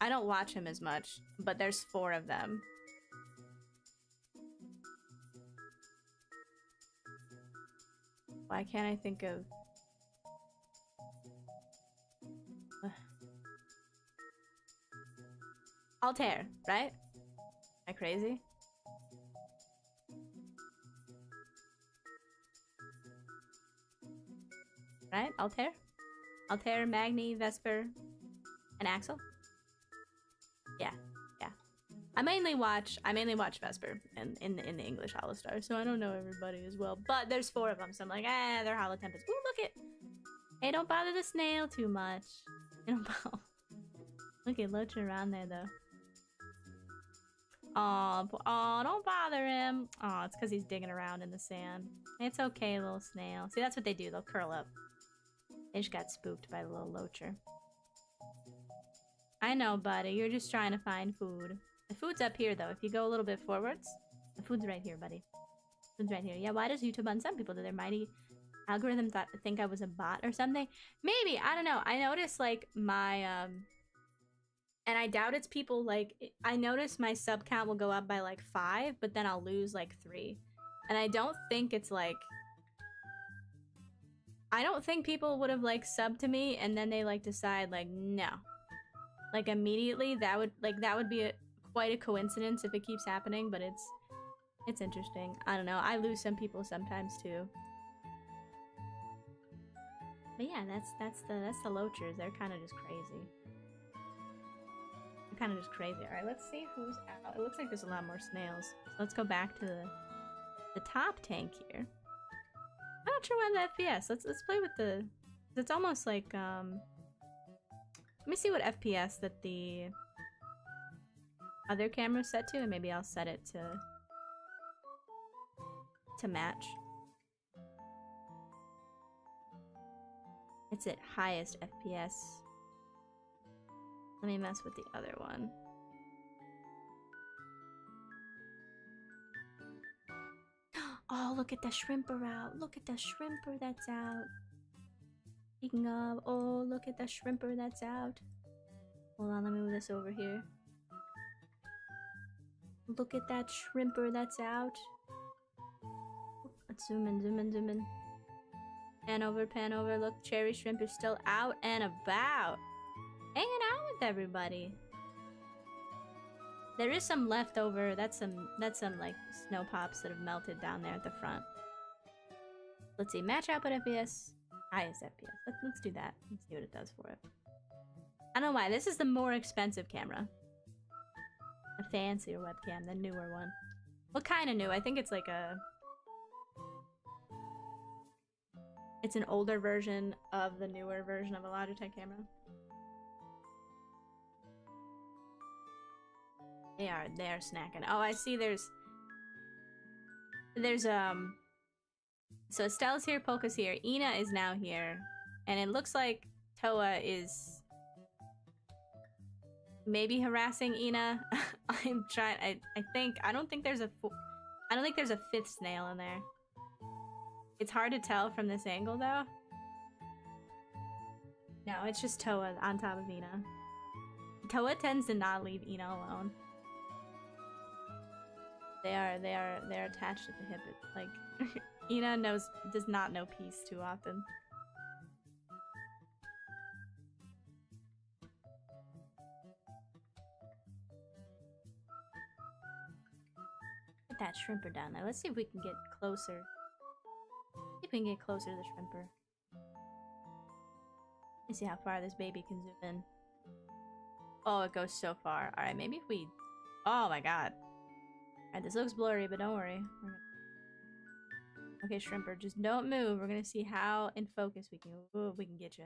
I don't watch him as much, but there's 4 of them. Why can't I think of... 𝙬𝗪𝗏, right? Am I crazy? Right? 𝙬𝗪𝗏, Magni, Vesper, and Axel? Yeah. I mainly watch Vesper in the English Holostar, so I don't know everybody as well. But there's 4 of them, so I'm like, they're Holotempest. Ooh, look it! Hey, don't bother the snail too much. Look at Loach around there though. Oh, don't bother him. Oh, it's because he's digging around in the sand. It's okay, little snail. See, that's what they do. They'll curl up. They just got spooked by the little loacher. I know, buddy. You're just trying to find food. The food's up here, though. If you go a little bit forwards, the food's right here, buddy. Food's right here. Yeah, why does YouTube unsub people? Did their mighty algorithm think I was a bot or something? Maybe. I don't know. I noticed, like, my, and I doubt it's people, like, I notice my sub count will go up by, like, 5, but then I'll lose, like, 3. And I don't think it's, like... I don't think people would have, like, subbed to me, and then they, like, decide, like, no. Like, immediately, that would be quite a coincidence if it keeps happening, but it's interesting. I don't know. I lose some people sometimes, too. But yeah, that's the loachers. They're kind of just crazy. Alright, let's see who's out. It looks like there's a lot more snails. So let's go back to the top tank here. I'm not sure why the FPS. Let's play with the... It's almost like, let me see what FPS that the other camera's set to, and maybe I'll set it to match. It's at highest FPS. Let me mess with the other one. Oh, look at the shrimper out. Look at the shrimper that's out. Speaking of, oh, look at the shrimper that's out. Hold on, let me move this over here. Look at that shrimper that's out. Let's zoom in. Pan over. Look, cherry shrimp is still out and about. Hanging out with everybody. There is some leftover. That's some like snow pops that have melted down there at the front. Let's see, match output FPS, highest FPS. Let's do that. Let's see what it does for it. I don't know why. This is the more expensive camera. A fancier webcam, the newer one. Well, kind of new. I think it's like a... It's an older version of the newer version of a Logitech camera. They are snacking. Oh, I see there's so Stella's here, Polka's here, Ina is now here, and it looks like Toa is maybe harassing Ina. I'm trying. I don't think there's a 5th snail in there. It's hard to tell from this angle though. No, it's just Toa on top of Ina. Toa tends to not leave Ina alone. They're attached at the hip. Like Ina does not know peace too often. Get that shrimper down there. Let's see if we can get closer. See if we can get closer to the shrimper. Let's see how far this baby can zoom in. Oh, it goes so far. Alright, maybe if we... Oh my god. Alright, this looks blurry, but don't worry. Okay, shrimper, just don't move. We're gonna see how in focus we can get you.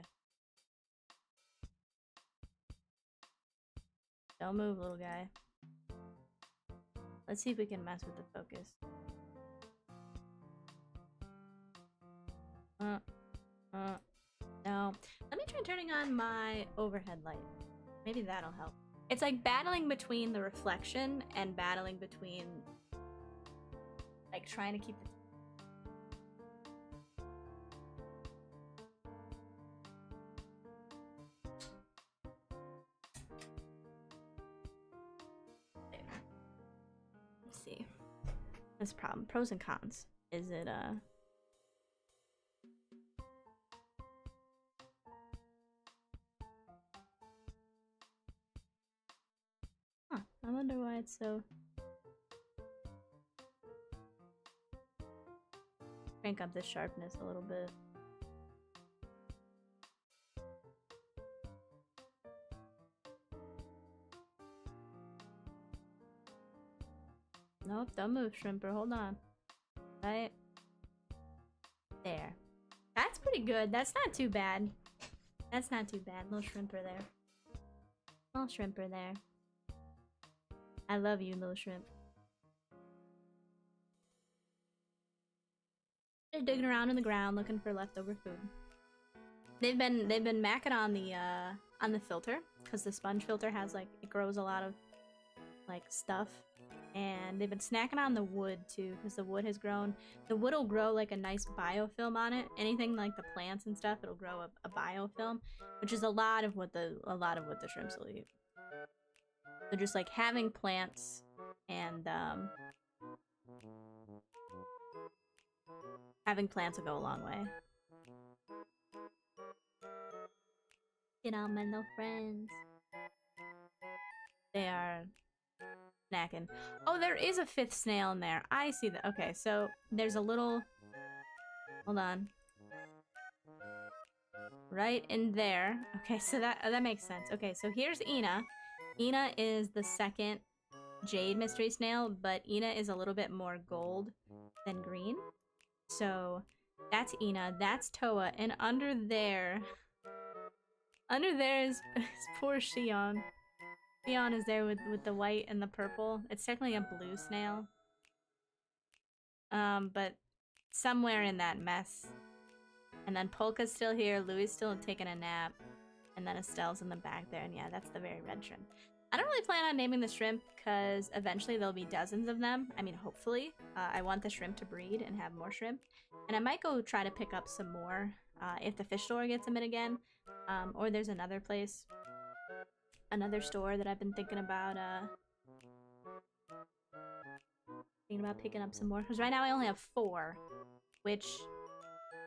Don't move, little guy. Let's see if we can mess with the focus. No. Let me try turning on my overhead light. Maybe that'll help. It's like battling between the reflection and battling between like trying to keep the let's see. This problem. Pros and cons. Is it I wonder why it's so... Crank up the sharpness a little bit. Nope, don't move, shrimper. Hold on. Right there. That's pretty good. That's not too bad. That's not too bad. Little shrimper there. Little shrimper there. I love you, little shrimp. They're digging around in the ground looking for leftover food. They've been macking on the filter because the sponge filter has like it grows a lot of like stuff, and they've been snacking on the wood too because the wood has grown. The wood will grow like a nice biofilm on it. Anything like the plants and stuff, it'll grow a biofilm, which is a lot of what the shrimps will eat. So just like having plants and having plants will go a long way. Get on, my little friends. They are snacking. Oh, there is a fifth snail in there. I see that. Okay, so there's a little... Hold on. Right in there. Okay, so that makes sense. Okay, so here's Ina. Ina is the second jade mystery snail, but Ina is a little bit more gold than green. So that's Ina, that's Toa, and under there is poor Xion. Xion is there with the white and the purple. It's technically a blue snail. But somewhere in that mess. And then Polka's still here, Louis is still taking a nap. And then Estelle's in the back there, and yeah, that's the very red shrimp. I don't really plan on naming the shrimp because eventually there'll be dozens of them. I mean, hopefully. I want the shrimp to breed and have more shrimp. And I might go try to pick up some more if the fish store gets them in again. Or there's another place, another store that I've been thinking about picking up some more. Because right now I only have 4, which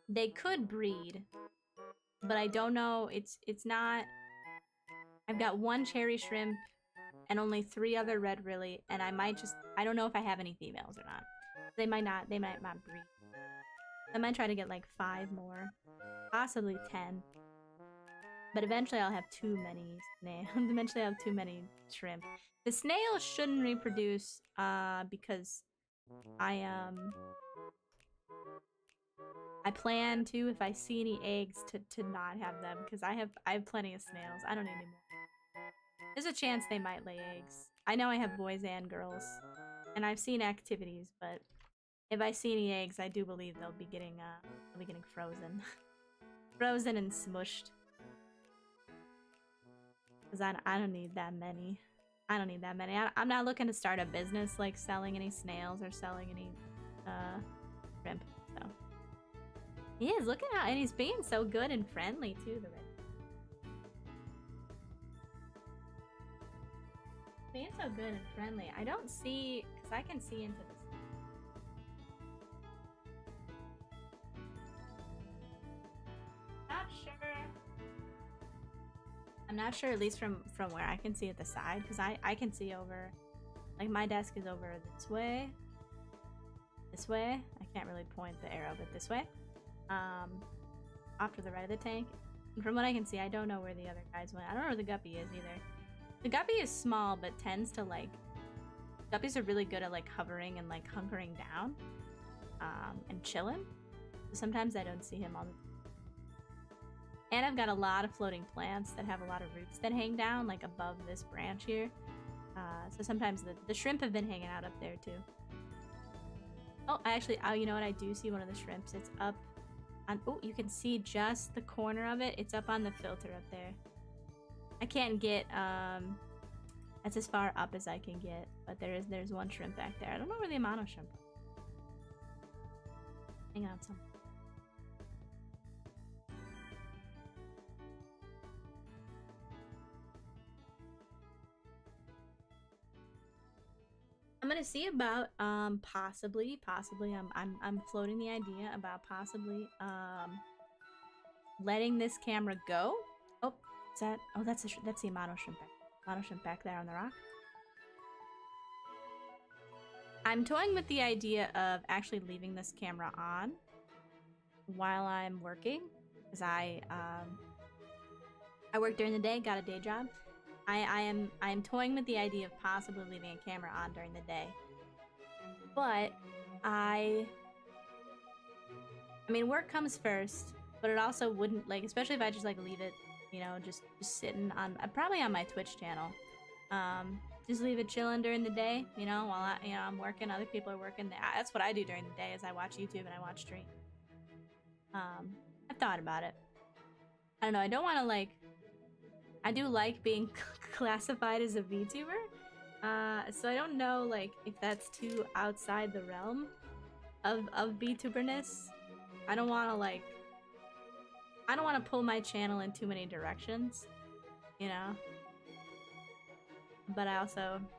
they could breed. But I don't know, it's not... I've got 1 cherry shrimp and only 3 other red rili, and I might just... I don't know if I have any females or not. They might not breed. I might try to get like 5 more, possibly 10. But eventually I'll have too many snails. Eventually I'll have too many shrimp. The snails shouldn't reproduce because I plan to, if I see any eggs, to not have them, because I have plenty of snails. I don't need any more. There's a chance they might lay eggs. I know I have boys and girls, and I've seen activities, but if I see any eggs, I do believe they'll be getting frozen. Frozen and smushed. Because I don't need that many. I don't need that many. I'm not looking to start a business like selling any snails or selling any shrimp, so. He is, look at how, and he's being so good and friendly too, the red. good and friendly. I don't see, because I can see into this. Not sure. I'm not sure, at least from where I can see at the side, because I can see over, like my desk is over this way. This way. I can't really point the arrow, but this way. Off to the right of the tank. And from what I can see, I don't know where the other guys went. I don't know where the guppy is either. The guppy is small, but tends to like... Guppies are really good at like hovering and like hunkering down. And chilling. So sometimes I don't see him on the... And I've got a lot of floating plants that have a lot of roots that hang down, like above this branch here. So sometimes the shrimp have been hanging out up there too. Oh, you know what? I do see one of the shrimps. It's up on... Oh, you can see just the corner of it. It's up on the filter up there. I can't get... That's as far up as I can get. But there's one shrimp back there. I don't know where the amano shrimp is. Hang on some. I'm gonna see about possibly I'm floating the idea about possibly letting this camera go. Oh, is that? Oh, that's the amano shrimp. Amano shrimp back there on the rock. I'm toying with the idea of actually leaving this camera on while I'm working, because I work during the day, got a day job. I am toying with the idea of possibly leaving a camera on during the day. But I mean, work comes first, but it also wouldn't, like, especially if I just like leave it, you know, just sitting on, probably on my Twitch channel. Just leave it chilling during the day, you know, while I'm working, other people are working. That's what I do during the day, is I watch YouTube and I watch stream. I've thought about it. I don't know, I don't want to like, I do like being classified as a VTuber, so I don't know like if that's too outside the realm of VTuberness. I don't want to pull my channel in too many directions, you know. But I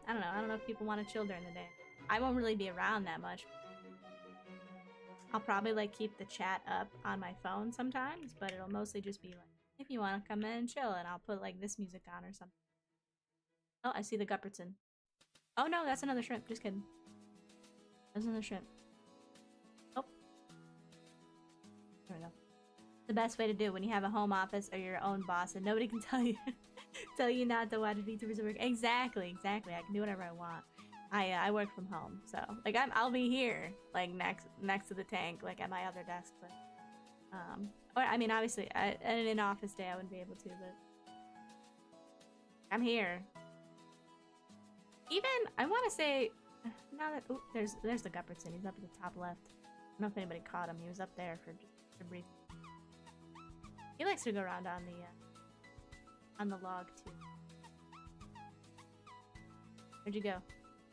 don't know if people want to chill during the day. I won't really be around that much. I'll probably like keep the chat up on my phone sometimes, but it'll mostly just be like, if you want to come in and chill, and I'll put like this music on or something. Oh, I see the Gupperton. Oh no, that's another shrimp. Just kidding. That's another shrimp. Oh. There we go. The best way to do it when you have a home office or your own boss and nobody can tell you not to watch VTubers at work. Exactly. I can do whatever I want. I work from home, so like I'll be here like next to the tank, like at my other desk, but or I mean obviously at an in-office day I wouldn't be able to, but I'm here. Even I want to say now that there's the Gupperton. He's up at the top left. I don't know if anybody caught him. He was up there for just a brief. He likes to go around on the log too. Where'd you go?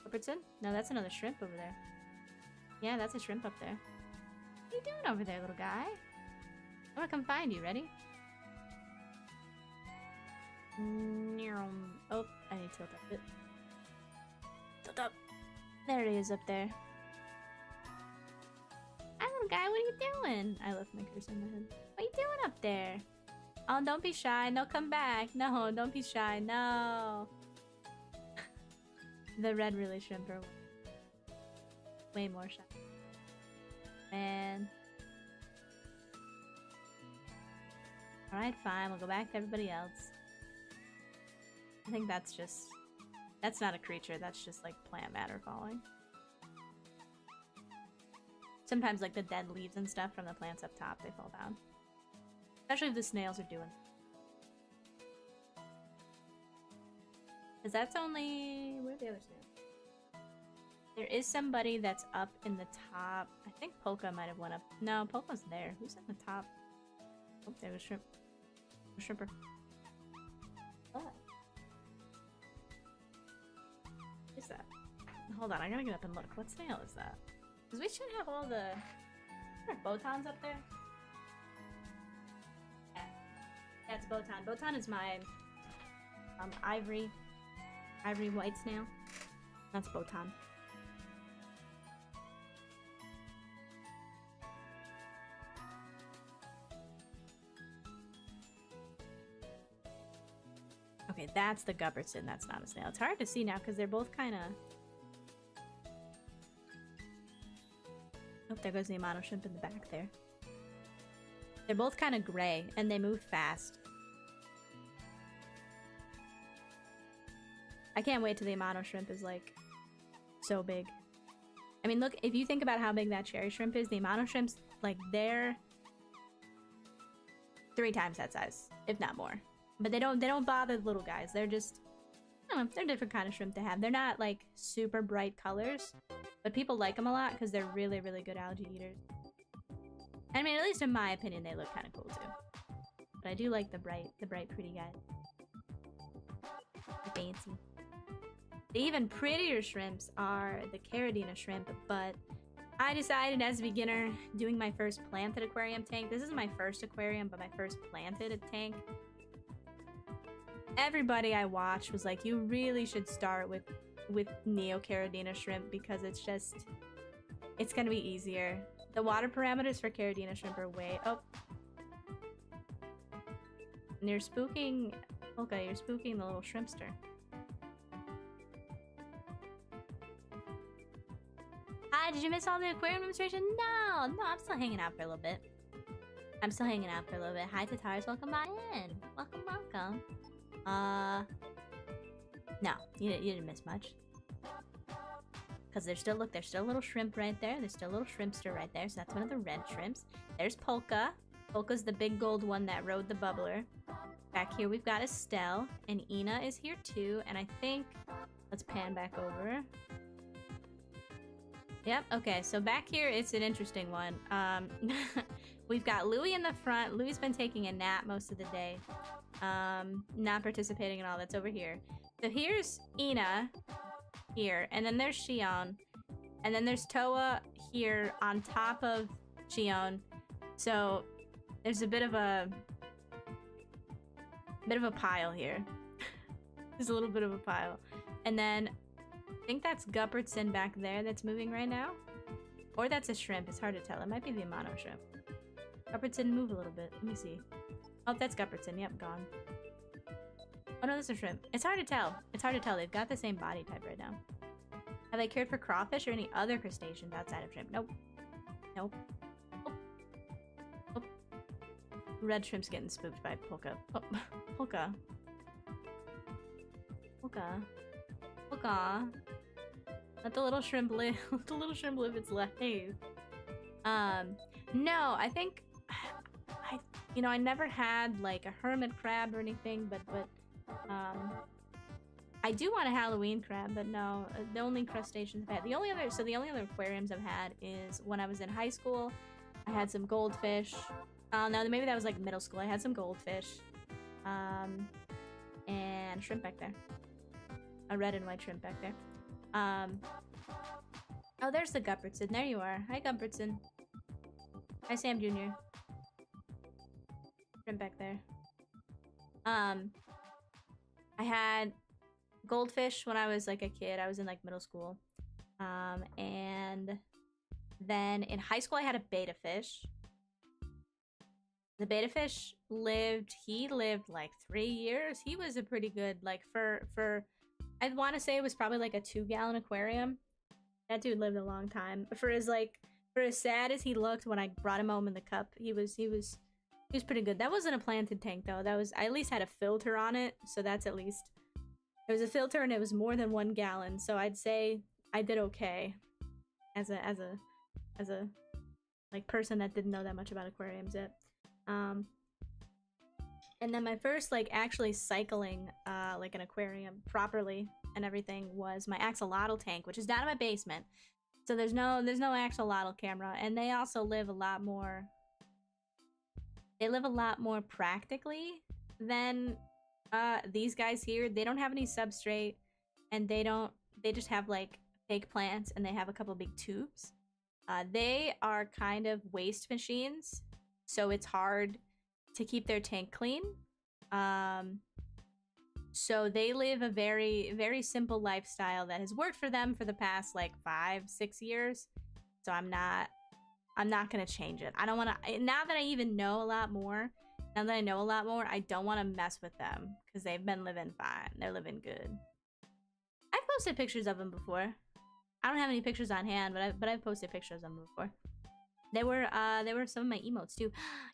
Gupperton? No, that's another shrimp over there. Yeah, that's a shrimp up there. What are you doing over there, little guy? I want to come find you. Ready? Oh, I need to tilt up a bit. Tilt up. There it is up there. Hi, little guy. What are you doing? I left my cursor in my head. What are you doing up there? Oh, don't be shy. No, come back. No, don't be shy. No. The red really shrimp are way more shy. Man. Alright, fine. We'll go back to everybody else. I think that's not a creature. That's just like plant matter falling. Sometimes like the dead leaves and stuff from the plants up top, they fall down. Especially if the snails are doing. Because that's only... Where's the other snail? There is somebody that's up in the top. I think Polka might have went up. No, Polka's there. Who's in the top? Oh, there was shrimp. A shrimper. What? What is that? Hold on, I gotta get up and look. What snail is that? Because we should have all the... Are Botons up there? Yeah. That's Botan. Botan is my ivory white snail. That's Botan. Okay, that's the Gubbertson. That's not a snail. It's hard to see now because they're both kind of... Oh, there goes the Amano shrimp in the back there. They're both kind of gray, and they move fast. I can't wait till the Amano shrimp is, like, so big. I mean, look, if you think about how big that cherry shrimp is, the Amano shrimps, like, they're 3 times that size, if not more. But they don't bother the little guys. They're just, I don't know, they're a different kind of shrimp to have. They're not, like, super bright colors, but people like them a lot because they're really, really good algae eaters. I mean, at least in my opinion, they look kind of cool too. But I do like the bright, pretty guys. They're fancy. The even prettier shrimps are the 𝗪𝗪𝗏 shrimp, but I decided as a beginner, doing my first planted aquarium tank. This is my first aquarium, but my first planted tank. Everybody I watched was like, you really should start with neo-𝗪𝗪𝗏 shrimp because it's just, it's gonna be easier. The water parameters for 𝗪𝗪𝗏 shrimp are way up. And you're spooking, okay, you're spooking the little shrimpster. Hi, did you miss all the aquarium demonstration? No, I'm still hanging out for a little bit. Hi, Tatars, welcome by in. Welcome. No, you didn't miss much. Because there's still, look, there's still a little shrimp right there. There's still a little shrimpster right there. So that's one of the red shrimps. There's Polka. Polka's the big gold one that rode the bubbler. Back here we've got Estelle. And Ina is here too. And I think, let's pan back over. Yep, okay, so back here it's an interesting one. We've got Louie in the front. Louie's been taking a nap most of the day. Not participating in all that's over here. So here's Ina here, and then there's Xion, and then there's Toa here on top of Xion. So there's a bit of a pile here. There's a little bit of a pile. And then I think that's Gubbertson back there that's moving right now. Or that's a shrimp, it's hard to tell. It might be the Amano shrimp. Gubbertson, move a little bit. Let me see. Oh, that's Gubbertson. Yep, gone. Oh no, that's a shrimp. It's hard to tell. They've got the same body type right now. Have they cared for crawfish or any other crustaceans outside of shrimp? Nope. Nope. Oh. Red shrimp's getting spooked by Polka. Oh, Polka. Let the little shrimp live. Let the little shrimp live its life. No, I think I never had like a hermit crab or anything, but I do want a Halloween crab, but no, the only crustaceans I've had, the only other aquariums I've had is when I was in high school. I had some goldfish. No, maybe that was like middle school. I had some goldfish, and shrimp back there. A red and white shrimp back there. Oh, there's the Gubbertson. There you are. Hi, Gubbertson. Hi, Sam Jr. Shrimp back there. I had goldfish when I was like a kid. I was in like middle school. And then in high school I had a betta fish. The betta fish lived like 3 years. He was a pretty good, like for I want to say it was probably like a 2-gallon aquarium. That dude lived a long time. For as sad as he looked when I brought him home in the cup, he was pretty good. That wasn't a planted tank though. I at least had a filter on it, so that's at least. It was a filter and it was more than 1 gallon, so I'd say I did okay as a like person that didn't know that much about aquariums yet. And then my first like actually cycling like an aquarium properly and everything was my axolotl tank, which is down in my basement. So there's no axolotl camera, and they also live a lot more. They live a lot more practically than these guys here. They don't have any substrate, and they just have like fake plants, and they have a couple big tubes. They are kind of waste machines, so it's hard to keep their tank clean. So they live a very, very simple lifestyle that has worked for them for the past like 5-6 years. So I'm not gonna change it. I don't want to. Now that I even know a lot more, I don't want to mess with them because they've been living fine. They're living good. I've posted pictures of them before. I don't have any pictures on hand, but I've posted pictures of them before. They were some of my emotes too.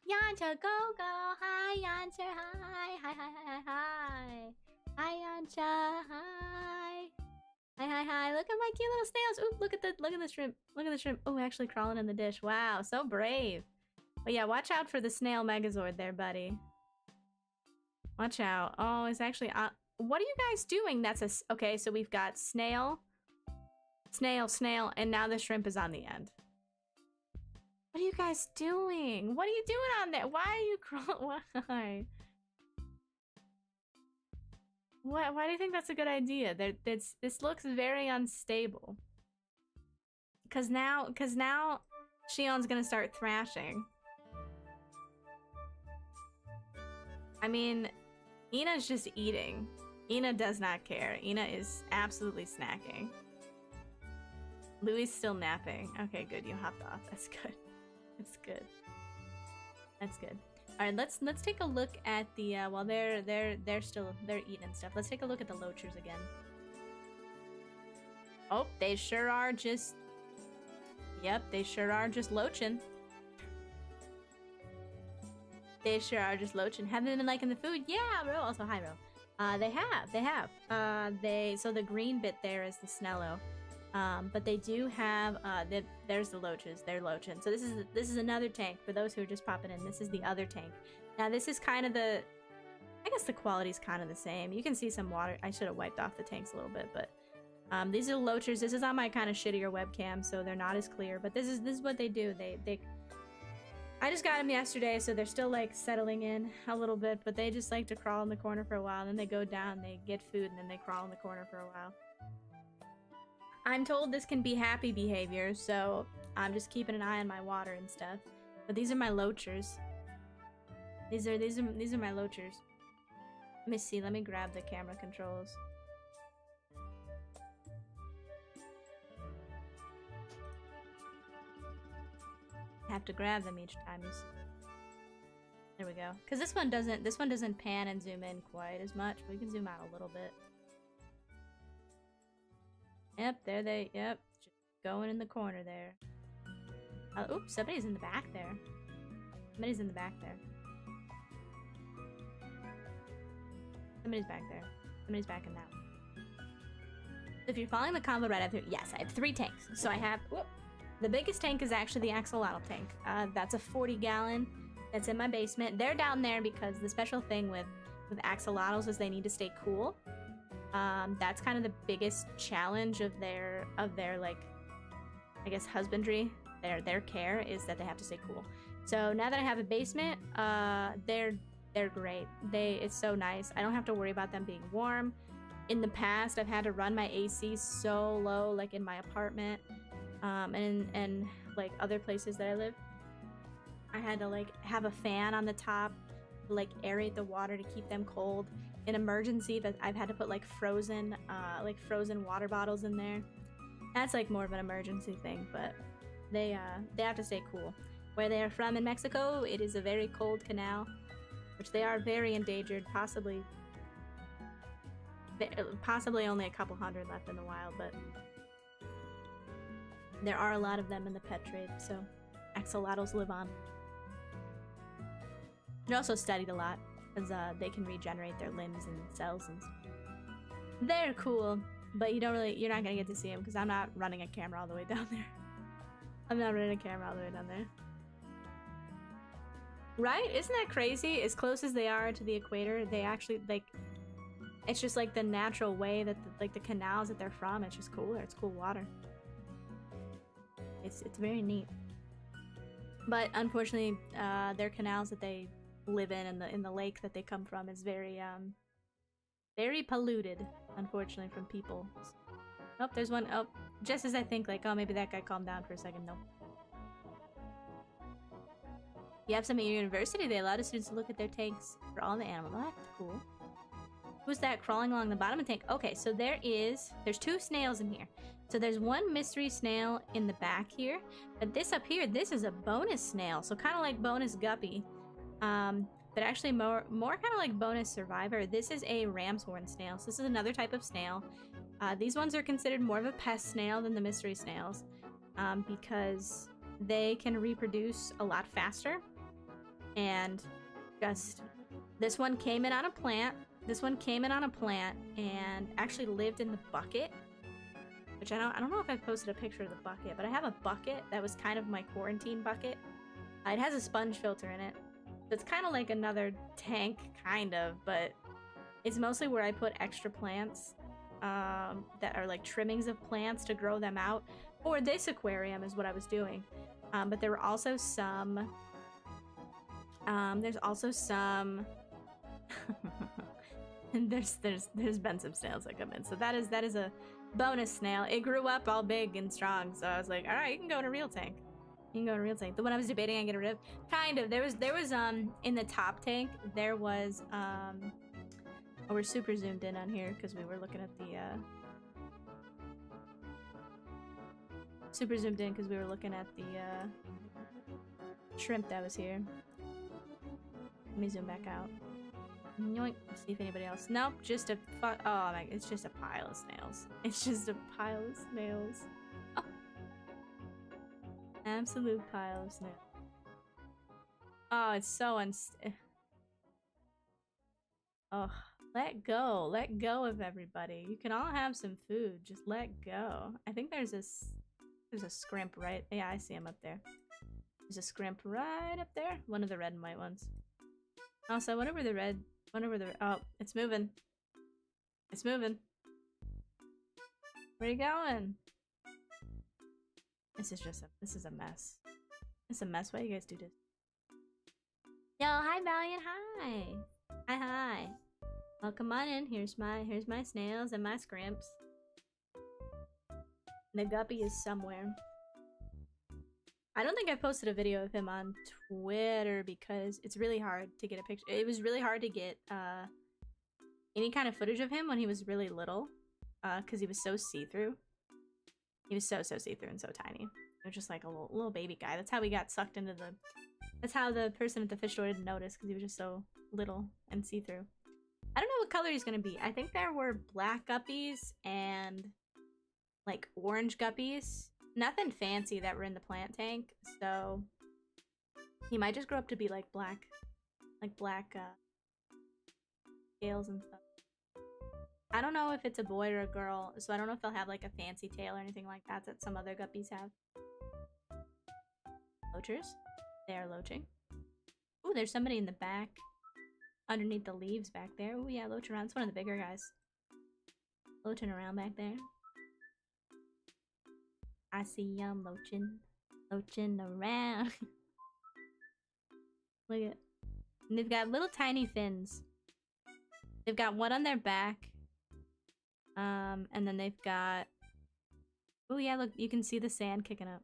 Yancha, go go, hi Yancha, hi, hi, hi, hi, hi, hi Yancha, hi, hi, hi, hi. Look at my cute little snails. Ooh, look at the shrimp. Look at the shrimp. Oh, actually crawling in the dish. Wow, so brave. But yeah, watch out for the snail megazord there, buddy. Watch out. Oh, it's actually what are you guys doing? That's a okay. So we've got snail, snail, snail, and now the shrimp is on the end. What are you guys doing? What are you doing on there? Why are you crawling? Why? Why do you think that's a good idea? This looks very unstable. Cause now Shion's gonna start thrashing. I mean, Ina's just eating. Ina does not care. Ina is absolutely snacking. Louis still napping. Okay, good. You hopped off. That's good. That's good. That's good. All right, let's take a look at the while they're eating and stuff. Let's take a look at the loachers again. Oh, they sure are just. Yep, they sure are just loaching. They sure are just loaching. Have they been liking the food? Yeah, bro. Also, hi, bro. They have. So the green bit there is the snello. But they do have there's the loaches. They're loaching. So this is another tank for those who are just popping in. This is the other tank. Now this is kind of the, I guess the quality's kind of the same. You can see some water. I should have wiped off the tanks a little bit, but these are loachers. This is on my kind of shittier webcam, so they're not as clear. But this is what they do. They I just got them yesterday, so they're still like settling in a little bit. But they just like to crawl in the corner for a while, and then they go down, they get food, and then they crawl in the corner for a while. I'm told this can be happy behavior, so I'm just keeping an eye on my water and stuff. But these are my loachers. These are my loachers. Let me see. Let me grab the camera controls. I have to grab them each time. You see. There we go. Because this one doesn't pan and zoom in quite as much. We can zoom out a little bit. Yep, there they, yep, just going in the corner there. Oops, somebody's in the back there. Somebody's in the back there. Somebody's back there. Somebody's back in that one. So if you're following the combo right after, yes, I have 3 tanks. So I have, whoop, the biggest tank is actually the axolotl tank. That's a 40-gallon. That's in my basement. They're down there because the special thing with axolotls is they need to stay cool. That's kind of the biggest challenge of their like, I guess, husbandry, their care, is that they have to stay cool. So now that I have a basement, they're great. It's so nice. I don't have to worry about them being warm. In the past, I've had to run my AC so low, like in my apartment, and like other places that I live. I had to like have a fan on the top, like aerate the water to keep them cold. In emergency, that I've had to put like frozen water bottles in there. That's like more of an emergency thing, but they have to stay cool. Where they are from in Mexico, it is a very cold canal, which they are very endangered. Possibly only a couple hundred left in the wild, but there are a lot of them in the pet trade, so axolotls live on. They're also studied a lot, because they can regenerate their limbs and cells and stuff. They're cool, but you're not gonna get to see them because I'm not running a camera all the way down there. I'm not running a camera all the way down there. Right? Isn't that crazy? As close as they are to the equator, they actually, like, it's just like the natural way that the canals that they're from, it's just cooler. It's cool water. It's very neat. But unfortunately, their canals that they live in the lake that they come from is very polluted, unfortunately, from people. Oh, there's one. Oh, just as I think, like, oh, maybe that guy calmed down for a second. No. You have some at your university. They allow the students to look at their tanks for all the animals. Oh, that's cool. Who's that crawling along the bottom of the tank? Okay, so there's 2 snails in here. So there's 1 mystery snail in the back here, but this up here, this is a bonus snail. So kind of like bonus guppy, but actually more kind of like bonus survivor. This is a ramshorn snail. So this is another type of snail. These ones are considered more of a pest snail than the mystery snails, because they can reproduce a lot faster. And just this one came in on a plant. This one came in on a plant and actually lived in the bucket, which I don't know if I posted a picture of the bucket, but I have a bucket that was kind of my quarantine bucket. It has a sponge filter in it. So it's kind of like another tank, kind of, but it's mostly where I put extra plants that are like trimmings of plants to grow them out. For this aquarium is what I was doing. But there were also some... there's also some... there's been some snails that come in, so that is a bonus snail. It grew up all big and strong, so I was like, all right, you can go in a real tank. You can go in a real tank. The one I was debating on getting rid of, kind of. There was in the top tank there was oh, we're super zoomed in on here because we were looking at the super zoomed in because we were looking at the shrimp that was here. Let me zoom back out. Yoink. See if anybody else. Nope, just a oh my, it's just a pile of snails. It's just a pile of snails. Oh. Absolute pile of snails. Oh, it's so oh, let go of everybody. You can all have some food. Just let go. I think there's a scrimp right. Yeah, I see him up there. There's a scrimp right up there. One of the red and white ones. Also, I wonder where the red. Oh, it's moving. It's moving. Where are you going? This is a mess. It's a mess. Why do you guys do this? Yo, hi Valiant, hi. Hi. Well, come on in. Here's my snails and my scrimps. The guppy is somewhere. I don't think I posted a video of him on Twitter because it's really hard to get a picture. It was really hard to get any kind of footage of him when he was really little, because he was so see-through. He was so see-through and so tiny. He was just like a little baby guy. That's how we got sucked into the... That's how the person at the fish store didn't notice, because he was just so little and see-through. I don't know what color he's gonna be. I think there were black guppies and like orange guppies. Nothing fancy that were in the plant tank, so he might just grow up to be like black scales and stuff. I don't know if it's a boy or a girl, so I don't know if they'll have like a fancy tail or anything like that that some other guppies have. Loachers. They are loaching. Ooh, there's somebody in the back. Underneath the leaves back there. Ooh, yeah, loach around. It's one of the bigger guys. Loaching around back there. I see them loaching around. Look at, and they've got little tiny fins. They've got one on their back, and then they've got. Oh yeah, look, you can see the sand kicking up.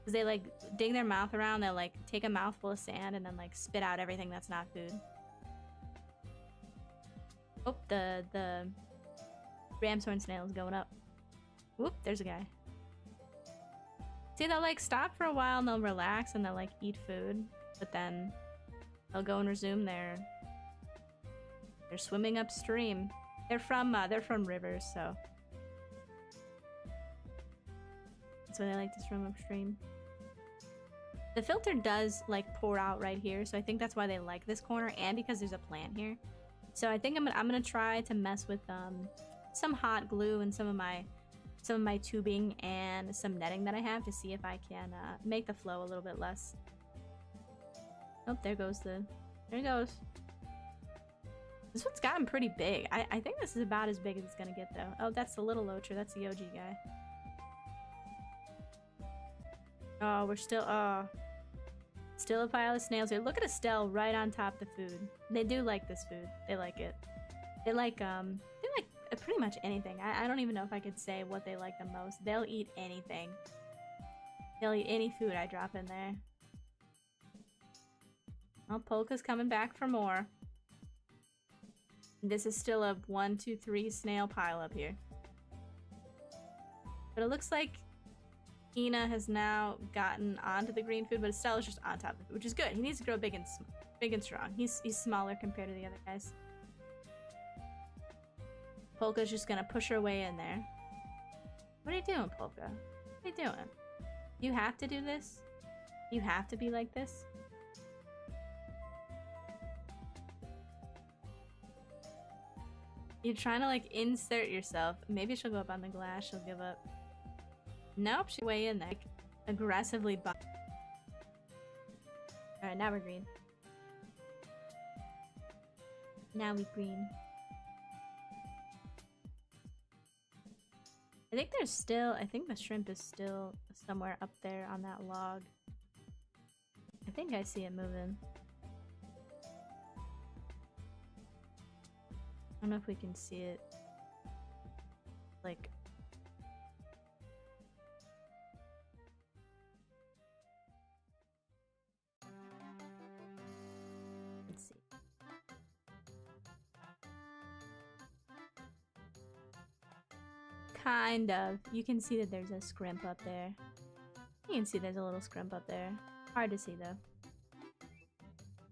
Cause they like dig their mouth around. They'll like take a mouthful of sand and then like spit out everything that's not food. Oh, the ramshorn snail is going up. Whoop, there's a guy. See, they'll like stop for a while and they'll relax and they'll like eat food, but then they'll go and resume their swimming upstream. They're from rivers, so that's why they like to swim upstream. The filter does like pour out right here, so I think that's why they like this corner, and because there's a plant here. So I think I'm gonna try to mess with some hot glue and some of my tubing and some netting that I have to see if I can make the flow a little bit less. Oh, there he goes. This one's gotten pretty big. I think this is about as big as it's gonna get though. Oh, that's the little loacher. That's the OG guy. Oh, we're still still a pile of snails here. Look at Estelle right on top of the food. They do like this food. They like it. They like pretty much anything. I don't even know if I could say what they like the most. They'll eat anything. They'll eat any food I drop in there. Oh, Polka's coming back for more. This is still a 1, 2, 3 snail pile up here. But it looks like Ina has now gotten onto the green food, but Estella's just on top of it, which is good. He needs to grow big and strong. He's smaller compared to the other guys. Polka's just gonna push her way in there. What are you doing, Polka? What are you doing? You have to do this? You have to be like this? You're trying to like insert yourself. Maybe she'll go up on the glass. She'll give up. Nope, she's way in there. Like, aggressively. Alright, now we're green. Now we green. I think there's still, I think the shrimp is still somewhere up there on that log. I think I see it moving. I don't know if we can see it. Like... Let's see. Kind of. You can see that there's a scrimp up there. You can see there's a little scrimp up there. Hard to see though.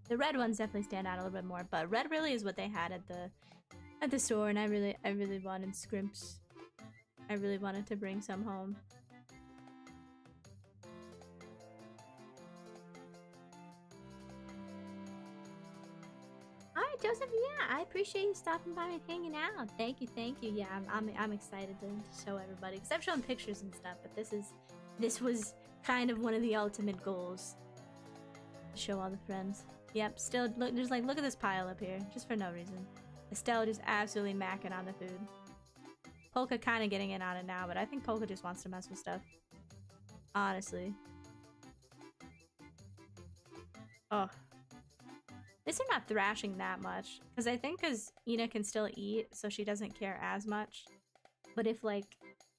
The red ones definitely stand out a little bit more, but red really is what they had at the store, and I really wanted scrimps. I really wanted to bring some home. Alright, Joseph, yeah, I appreciate you stopping by and hanging out. Thank you, thank you. Yeah, I'm excited to show everybody, because I've shown pictures and stuff, but this was kind of one of the ultimate goals. To show all the friends. Yep, still, look, just like, look at this pile up here, just for no reason. Estelle just absolutely macking on the food. Polka kind of getting in on it now, but I think Polka just wants to mess with stuff. Honestly. Oh. At least they're not thrashing that much. Because I think because Ina can still eat, so she doesn't care as much. But if, like,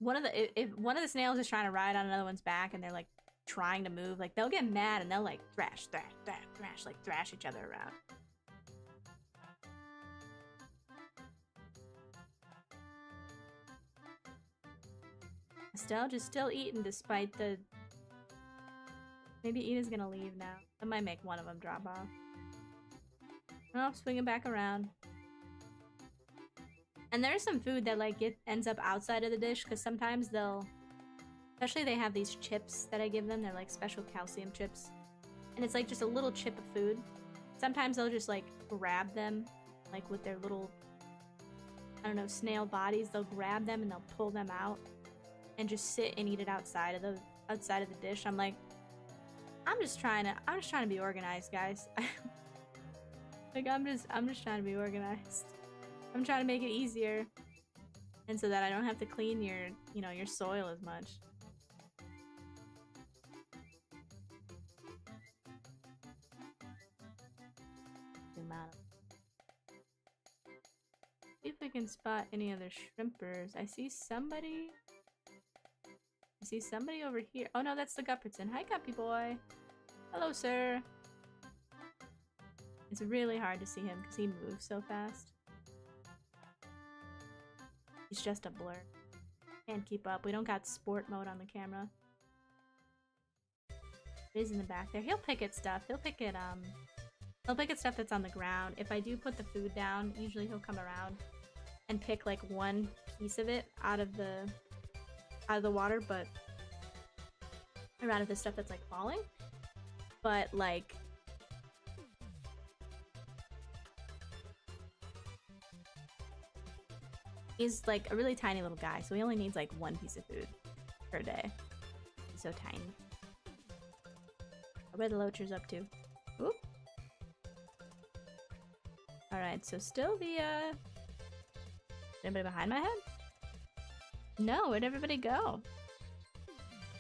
if one of the snails is trying to ride on another one's back and they're, like, trying to move, like, they'll get mad and they'll, like, thrash, like, thrash each other around. Estelle just still eating despite the... Maybe Ina's gonna leave now. That might make one of them drop off. Oh, swinging back around. And there's some food that, like, ends up outside of the dish, because sometimes they'll... Especially they have these chips that I give them. They're, like, special calcium chips. And it's, like, just a little chip of food. Sometimes they'll just, like, grab them, like, with their little... I don't know, snail bodies. They'll grab them and they'll pull them out. And just sit and eat it outside of the dish. I'm like... I'm just trying to be organized, guys. Like, I'm just trying to be organized. I'm trying to make it easier. And so that I don't have to clean your, you know, your soil as much. Zoom out. See if we can spot any other shrimpers. I see somebody over here. Oh no, that's the Gupperton. Hi, Guppy boy. Hello, sir. It's really hard to see him because he moves so fast. He's just a blur. Can't keep up. We don't got sport mode on the camera. He's in the back there. He'll pick at stuff. He'll pick at stuff that's on the ground. If I do put the food down, usually he'll come around and pick like one piece of it out of the water, but or out of the stuff that's like falling. But like he's like a really tiny little guy, so he only needs like one piece of food per day. He's so tiny. Where the loachers up to? Oop. Alright, so still the anybody behind my head? No, where'd everybody go?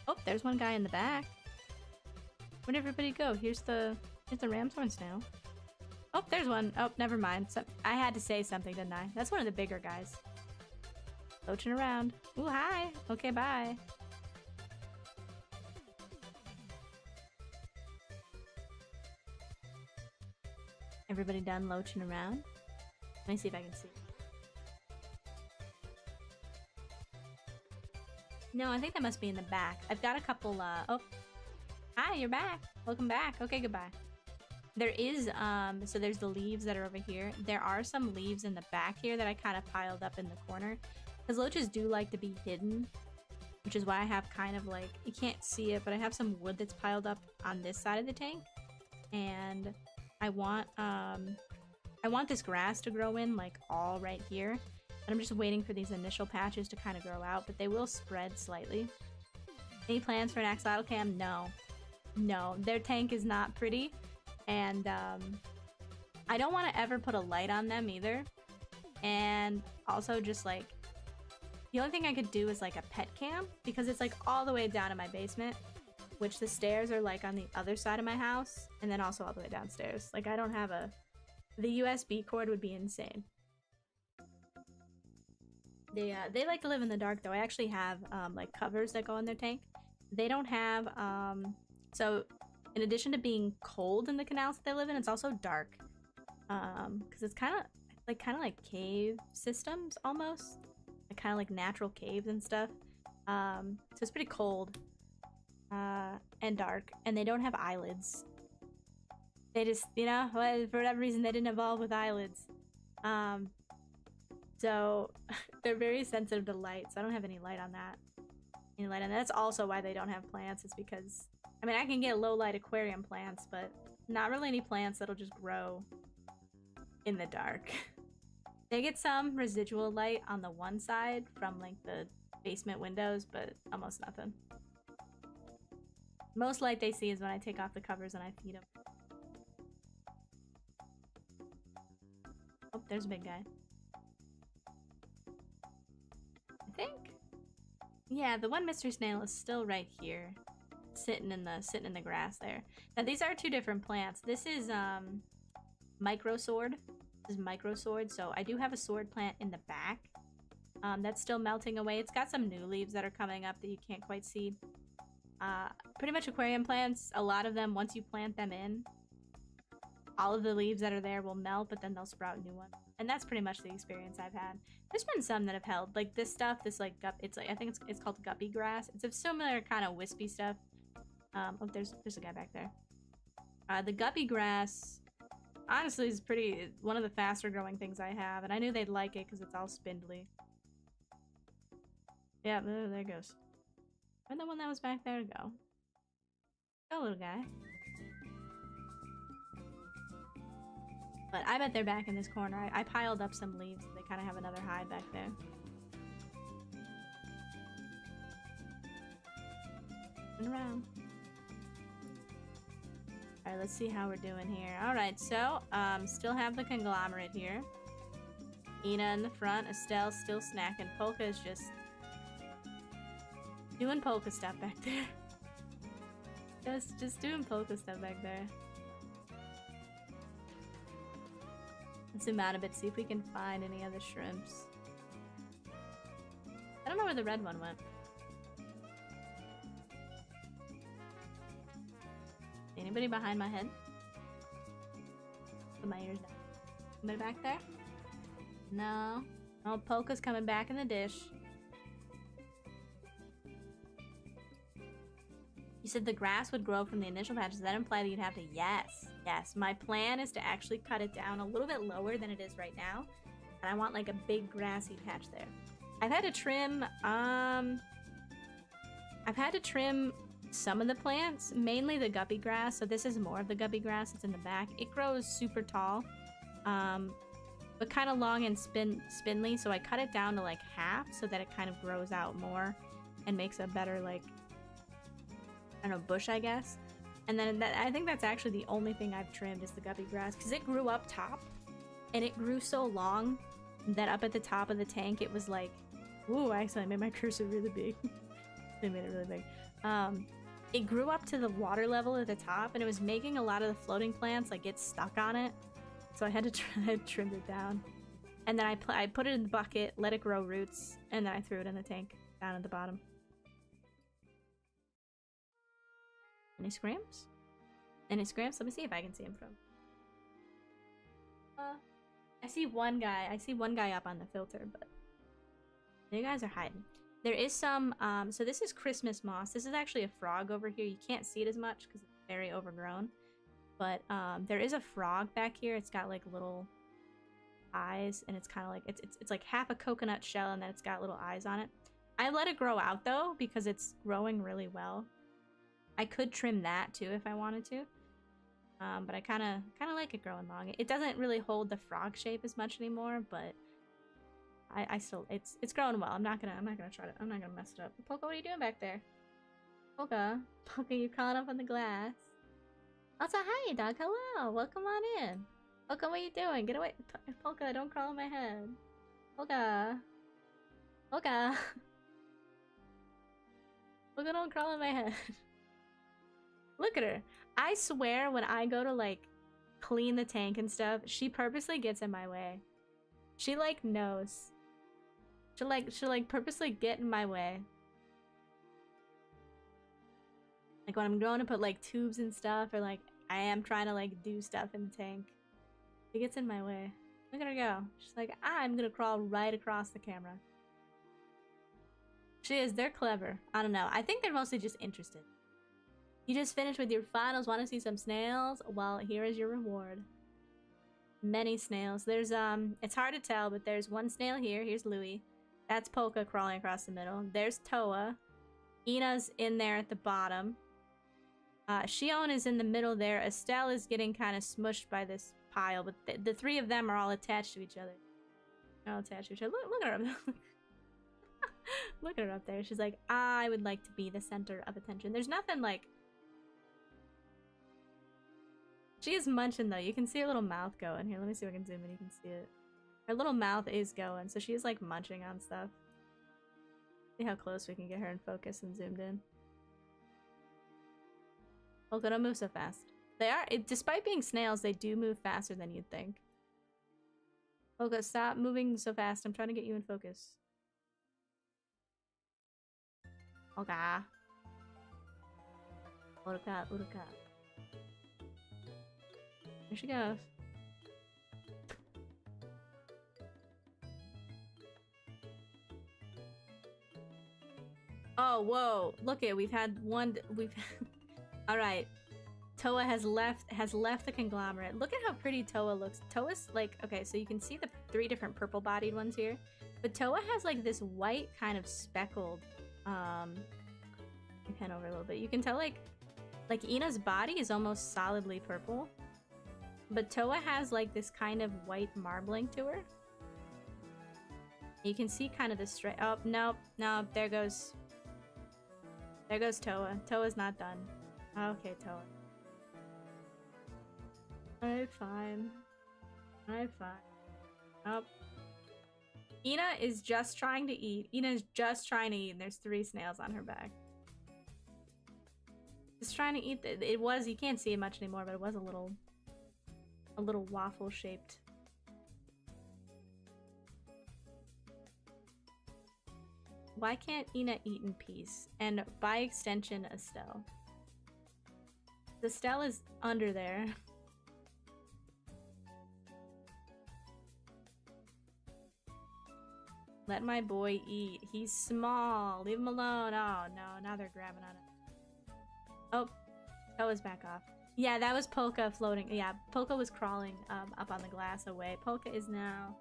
Oh, there's one guy in the back. Where'd everybody go? Here's the ramshorn snail. Oh, there's one. Oh, never mind. So, I had to say something, didn't I? That's one of the bigger guys. Loaching around. Ooh, hi. Okay, bye. Everybody done loaching around? Let me see if I can see. No, I think that must be in the back. I've got a couple, oh. Hi, you're back. Welcome back. Okay, goodbye. There is, so there's the leaves that are over here. There are some leaves in the back here that I kind of piled up in the corner. Because loaches do like to be hidden. Which is why I have kind of like, you can't see it, but I have some wood that's piled up on this side of the tank. And I want this grass to grow in, like, all right here. And I'm just waiting for these initial patches to kind of grow out, but they will spread slightly. Any plans for an axolotl cam? No. No, their tank is not pretty. And I don't want to ever put a light on them either. And also just like, the only thing I could do is like a pet cam, because it's like all the way down in my basement, which the stairs are like on the other side of my house, and then also all the way downstairs. Like I don't have a, the USB cord would be insane. They like to live in the dark though. I actually have like covers that go in their tank. They don't have so in addition to being cold in the canals that they live in, it's also dark. Because it's kind of like cave systems almost. Like kind of like natural caves and stuff. So it's pretty cold. And dark. And they don't have eyelids. They just, you know, for whatever reason they didn't evolve with eyelids. So they're very sensitive to light, so I don't have any light on that. Any light on that. That's also why they don't have plants, is because I mean, I can get low light aquarium plants, but not really any plants that'll just grow in the dark. They get some residual light on the one side from like the basement windows, but almost nothing. Most light they see is when I take off the covers and I feed them. Oh, there's a big guy. I think. Yeah, the one mystery snail is still right here. Sitting in the grass there. Now these are two different plants. This is micro sword. This is micro sword. So I do have a sword plant in the back. That's still melting away. It's got some new leaves that are coming up that you can't quite see. Pretty much aquarium plants, a lot of them, once you plant them in, all of the leaves that are there will melt, but then they'll sprout new ones. And that's pretty much the experience I've had. There's been some that have held, like this stuff, this like, it's like, I think it's called guppy grass. It's a similar kind of wispy stuff. Oh, there's a guy back there. The guppy grass, honestly, is one of the faster growing things I have, and I knew they'd like it because it's all spindly. Yeah, there it goes. Where'd the one that was back there go? Go, little guy. But I bet they're back in this corner. I piled up some leaves, so they kind of have another hide back there. Turn around. Alright, let's see how we're doing here. Alright, so, still have the conglomerate here. Ina in the front, Estelle still snacking. Polka is just doing polka stuff back there. just doing polka stuff back there. Let's zoom out a bit, see if we can find any other shrimps. I don't know where the red one went. Anybody behind my head? Put my ears down. Somebody back there? No. Oh, Polka's coming back in the dish. You said the grass would grow from the initial patch. Does that imply that you'd have to? Yes. Yes. My plan is to actually cut it down a little bit lower than it is right now. And I want like a big grassy patch there. I've had to trim, some of the plants, mainly the guppy grass. So this is more of the guppy grass. It's in the back. It grows super tall, but kind of long and spindly. So I cut it down to like half so that it kind of grows out more and makes a better like, I don't know, bush, I guess. And then I think that's actually the only thing I've trimmed is the guppy grass, because it grew up top and it grew so long that up at the top of the tank it was like, ooh, I actually made my cursor really big. They made it really big. It grew up to the water level at the top, and it was making a lot of the floating plants like get stuck on it. So I had to trim it down. And then I put it in the bucket, let it grow roots, and then I threw it in the tank down at the bottom. Any scramps? Any scramps? Let me see if I can see them from. I see one guy up on the filter, but you guys are hiding. There is some, so this is Christmas moss. This is actually a frog over here. You can't see it as much because it's very overgrown. But there is a frog back here. It's got like little eyes, and it's kind of like, it's like half a coconut shell, and then it's got little eyes on it. I let it grow out though, because it's growing really well. I could trim that too if I wanted to. But I kind of like it growing long. It doesn't really hold the frog shape as much anymore, but I still, it's growing well. I'm not gonna mess it up. Polka, what are you doing back there? Polka, you crawling up on the glass. Also, hi, dog. Hello, welcome on in. Polka, what are you doing? Get away, Polka! Don't crawl on my head. Polka, Polka, Polka, don't crawl on my head. Look at her. I swear, when I go to like clean the tank and stuff, she purposely gets in my way. She like knows. She'll like purposely get in my way. Like when I'm going to put like tubes and stuff, or like I am trying to like do stuff in the tank, she gets in my way. Look at her go. She's like, I'm gonna crawl right across the camera. She is. They're clever. I don't know. I think they're mostly just interested. You just finished with your finals. Want to see some snails? Well, here is your reward. Many snails. There's it's hard to tell, but there's one snail here. Here's Louie. That's Polka crawling across the middle. There's Toa. Ina's in there at the bottom. Xion is in the middle there. Estelle is getting kind of smushed by this pile, but the three of them are all attached to each other. They're all attached to each other. Look at her. Look at her up there. She's like, I would like to be the center of attention. There's nothing like... She is munching though. You can see her little mouth going. Here, let me see if I can zoom in. You can see it. Her little mouth is going, so she's like munching on stuff. See how close we can get her in focus and zoomed in. Polka, don't move so fast. They are, despite being snails, they do move faster than you'd think. Polka, stop moving so fast. I'm trying to get you in focus. Polka. Uruka, Uruka. There she goes. Oh, whoa. Look it, we've had one, Alright. Toa has left the conglomerate. Look at how pretty Toa looks. Toa's like, okay, so you can see the three different purple bodied ones here. But Toa has like this white kind of speckled, let me pen over a little bit. You can tell like Ina's body is almost solidly purple. But Toa has like this kind of white marbling to her. You can see kind of the straight, oh, nope, there goes Toa. Toa's not done. Okay, Toa. I'm fine. Oh. Ina is just trying to eat. Ina's just trying to eat, and there's 3 snails on her back. Just trying to eat. It was, you can't see it much anymore, but it was a little waffle shaped. Why can't Ina eat in peace? And by extension, Estelle. Estelle is under there. Let my boy eat. He's small. Leave him alone. Oh no, now they're grabbing on it. Oh, Toa's back off. Yeah, that was Polka floating. Yeah, Polka was crawling up on the glass away. Polka is now...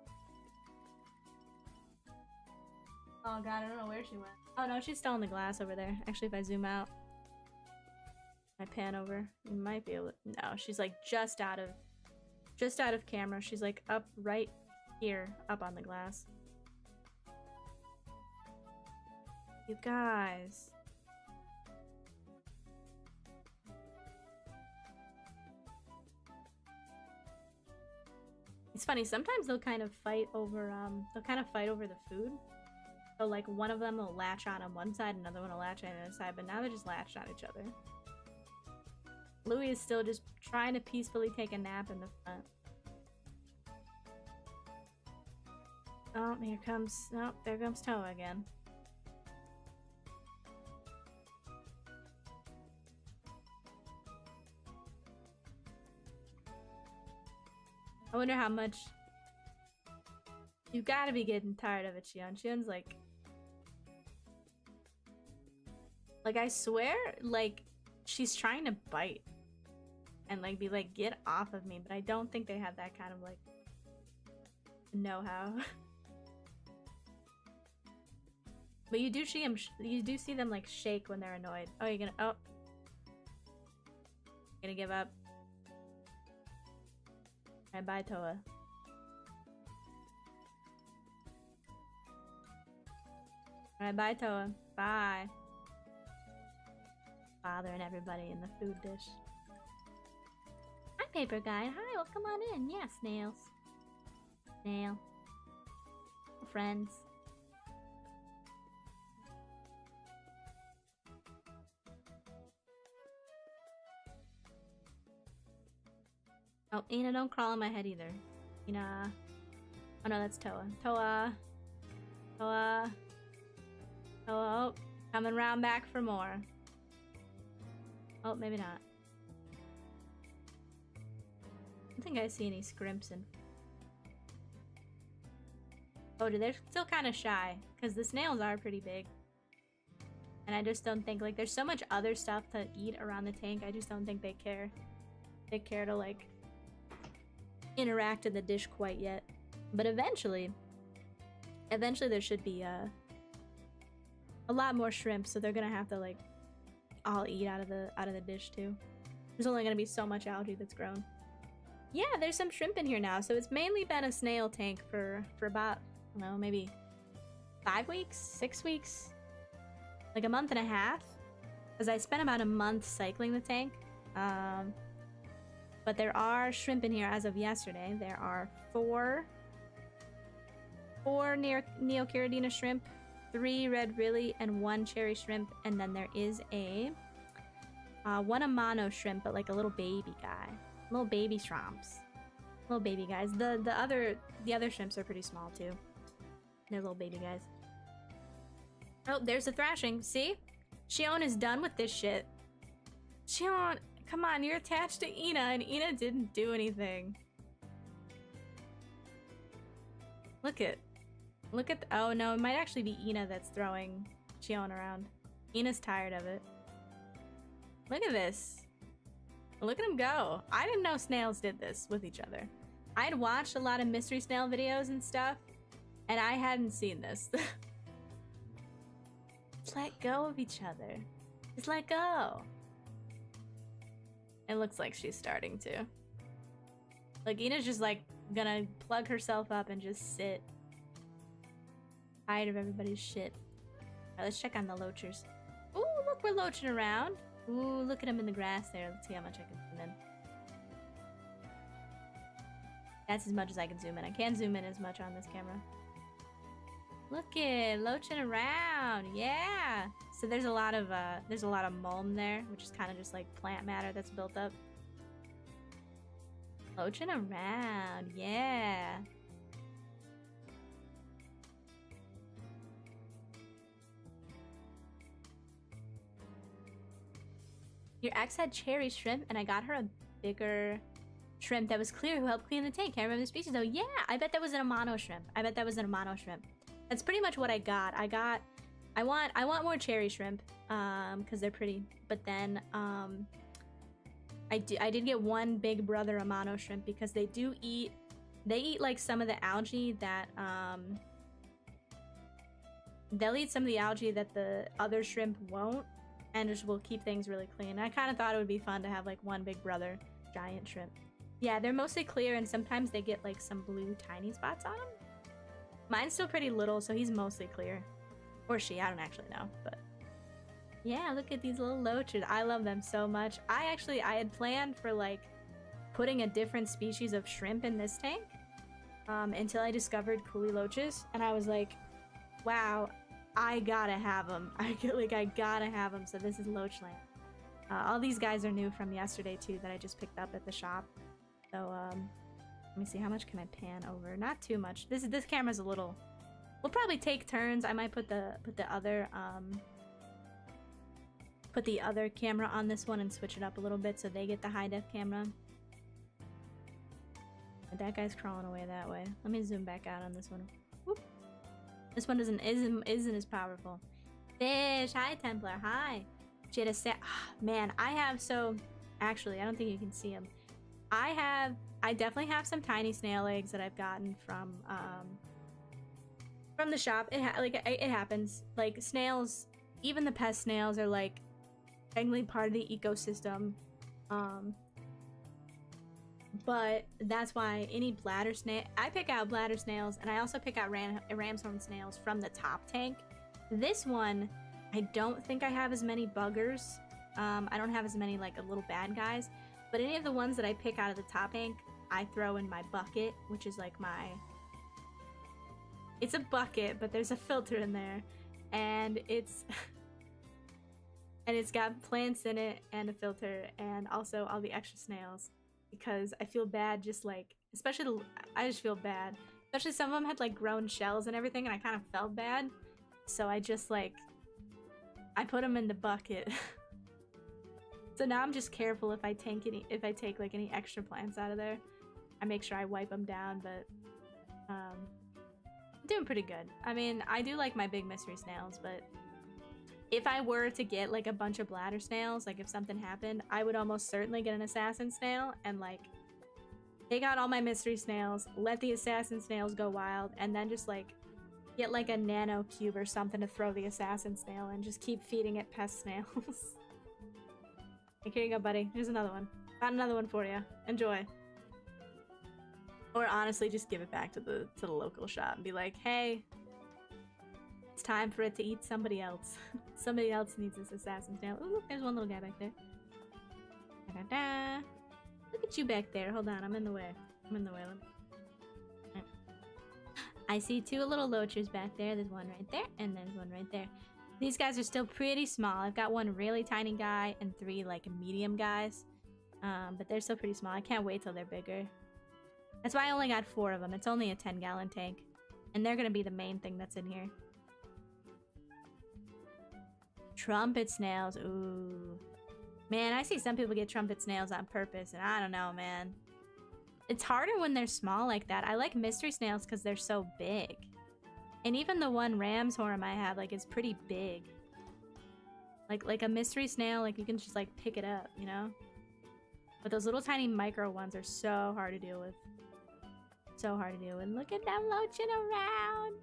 Oh god, I don't know where she went. Oh no, she's still on the glass over there. Actually, if I zoom out, I pan over, you might be able to... No, she's like just out of camera. She's like up right here, up on the glass. You guys. It's funny, sometimes they'll kind of fight over the food. So like one of them will latch on one side, another one will latch on the other side, but now they're just latched on each other. Louie is still just trying to peacefully take a nap in the front. Oh, here comes... Oh, there comes Toa again. I wonder how much You gotta be getting tired of it, Xion. Xion's like, I swear, like, she's trying to bite and like be like, get off of me, but I don't think they have that kind of like know-how. But you do see them like shake when they're annoyed. Oh, you're gonna give up. Alright, bye, Toa. Alright, bye, Toa. Bye. Bothering everybody in the food dish. Hi, Paper Guy. Hi, well, come on in. Yeah, snails. Snail. Friends. Oh, Ina, don't crawl on my head either. Ina. Oh no, that's Toa. Toa. Toa. Toa. Oh, coming round back for more. Oh, maybe not. I don't think I see any scrimps in. Oh, dude, they're still kind of shy because the snails are pretty big. And I just don't think, like, there's so much other stuff to eat around the tank. I just don't think they care. They care to, like, interact in the dish quite yet. But eventually there should be a lot more shrimp, so they're gonna have to, like, all eat out of the dish too. There's only gonna be so much algae that's grown. Yeah, there's some shrimp in here now, so it's mainly been a snail tank for about, I don't know, maybe 5 weeks, 6 weeks, like a month and a half, because I spent about a month cycling the tank. But there are shrimp in here as of yesterday. There are four 𝗫𝗫𝗏𝗪 shrimp, 3 red rili, and 1 cherry shrimp, and then there is a 1 amano shrimp, but like a little baby guy, little baby shrimps, little baby guys. The other shrimps are pretty small too. They're little baby guys. Oh, there's a thrashing. See, Xion is done with this shit. Xion, come on, you're attached to Ina, and Ina didn't do anything. Look at. Oh no, it might actually be Ina that's throwing Xion around. Ina's tired of it. Look at this. Look at him go. I didn't know snails did this with each other. I'd watched a lot of mystery snail videos and stuff, and I hadn't seen this. Just let go of each other. Just let go. It looks like she's starting to. Like, Ina's just like gonna plug herself up and just sit. Tired of everybody's shit. Alright, let's check on the loachers. Ooh, look, we're loaching around. Ooh, look at him in the grass there. Let's see how much I can zoom in. That's as much as I can zoom in. I can't zoom in as much on this camera. Look it, loaching around. Yeah. So there's a lot of mulm there, which is kind of just like plant matter that's built up. Loaching around. Yeah. Your ex had cherry shrimp, and I got her a bigger shrimp that was clear who helped clean the tank. Can't remember the species though. Yeah, I bet that was an amano shrimp. That's pretty much what I got. I want more cherry shrimp, because they're pretty. But then, I did get 1 big brother amano shrimp because they eat like some of the algae that, they'll eat some of the algae that the other shrimp won't, and just will keep things really clean. I kind of thought it would be fun to have like 1 big brother giant shrimp. Yeah, they're mostly clear, and sometimes they get like some blue tiny spots on them. Mine's still pretty little, so he's mostly clear. Or she, I don't actually know, but yeah, look at these little loaches. I love them so much. I had planned for like putting a different species of shrimp in this tank until I discovered kuhli loaches, and I was like, wow, I gotta have them. I gotta have them. So this is loach land. All these guys are new from yesterday too that I just picked up at the shop. So let me see, how much can I pan over? Not too much. This camera's a little. We'll probably take turns. I might put the other camera on this one and switch it up a little bit so they get the high def camera. But that guy's crawling away that way. Let me zoom back out on this one. This one isn't as powerful. Fish, hi Templar, hi. She had a set. Man, I have actually, I don't think you can see them. I definitely have some tiny snail eggs that I've gotten from the shop. It happens. Like snails, even the pest snails are like technically part of the ecosystem. But that's why any bladder snail, I pick out bladder snails, and I also pick out ramshorn snails from the top tank. This one, I don't think I have as many buggers. I don't have as many like little bad guys, but any of the ones that I pick out of the top tank, I throw in my bucket, which is like it's a bucket, but there's a filter in there, and it's got plants in it and a filter, and also all the extra snails, because I feel bad just like, I just feel bad. Especially some of them had like grown shells and everything, and I kind of felt bad. So I just like, I put them in the bucket. So now I'm just careful if I take like any extra plants out of there. I make sure I wipe them down, but I'm doing pretty good. I mean, I do like my big mystery snails, but if I were to get like a bunch of bladder snails, like if something happened, I would almost certainly get an assassin snail and like take out all my mystery snails, let the assassin snails go wild, and then just like get like a nano cube or something to throw the assassin snail and just keep feeding it pest snails. Here you go, buddy. Here's another one. Got another one for you. Enjoy. Or honestly, just give it back to the local shop and be like, hey, it's time for it to eat somebody else. Somebody else needs this assassin snail. Ooh, look, there's one little guy back there. Da-da-da. Look at you back there. Hold on, I'm in the way. I see two little loaches back there. There's one right there, and there's one right there. These guys are still pretty small. I've got one really tiny guy and 3 like medium guys. But they're still pretty small. I can't wait till they're bigger. That's why I only got 4 of them. It's only a 10-gallon tank. And they're gonna be the main thing that's in here. Trumpet snails. Ooh. Man, I see some people get trumpet snails on purpose, and I don't know, man. It's harder when they're small like that. I like mystery snails because they're so big. And even the one ramshorn I have, like, is pretty big. Like a mystery snail, like, you can just, like, pick it up, you know? But those little tiny micro ones are so hard to deal with. So hard to deal with. Look at them loaching around.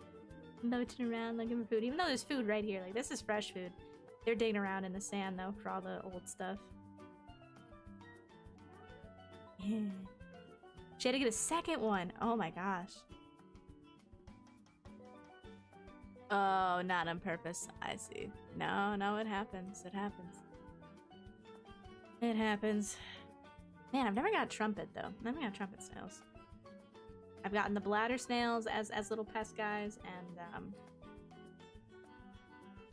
Loaching around looking for food. Even though there's food right here. Like, this is fresh food. They're digging around in the sand, though, for all the old stuff. Yeah. She had to get a second one. Oh my gosh. Oh, not on purpose. I see. No, it happens. It happens. It happens. Man, I've never got trumpet, though. Never got trumpet snails. I've gotten the bladder snails as little pest guys,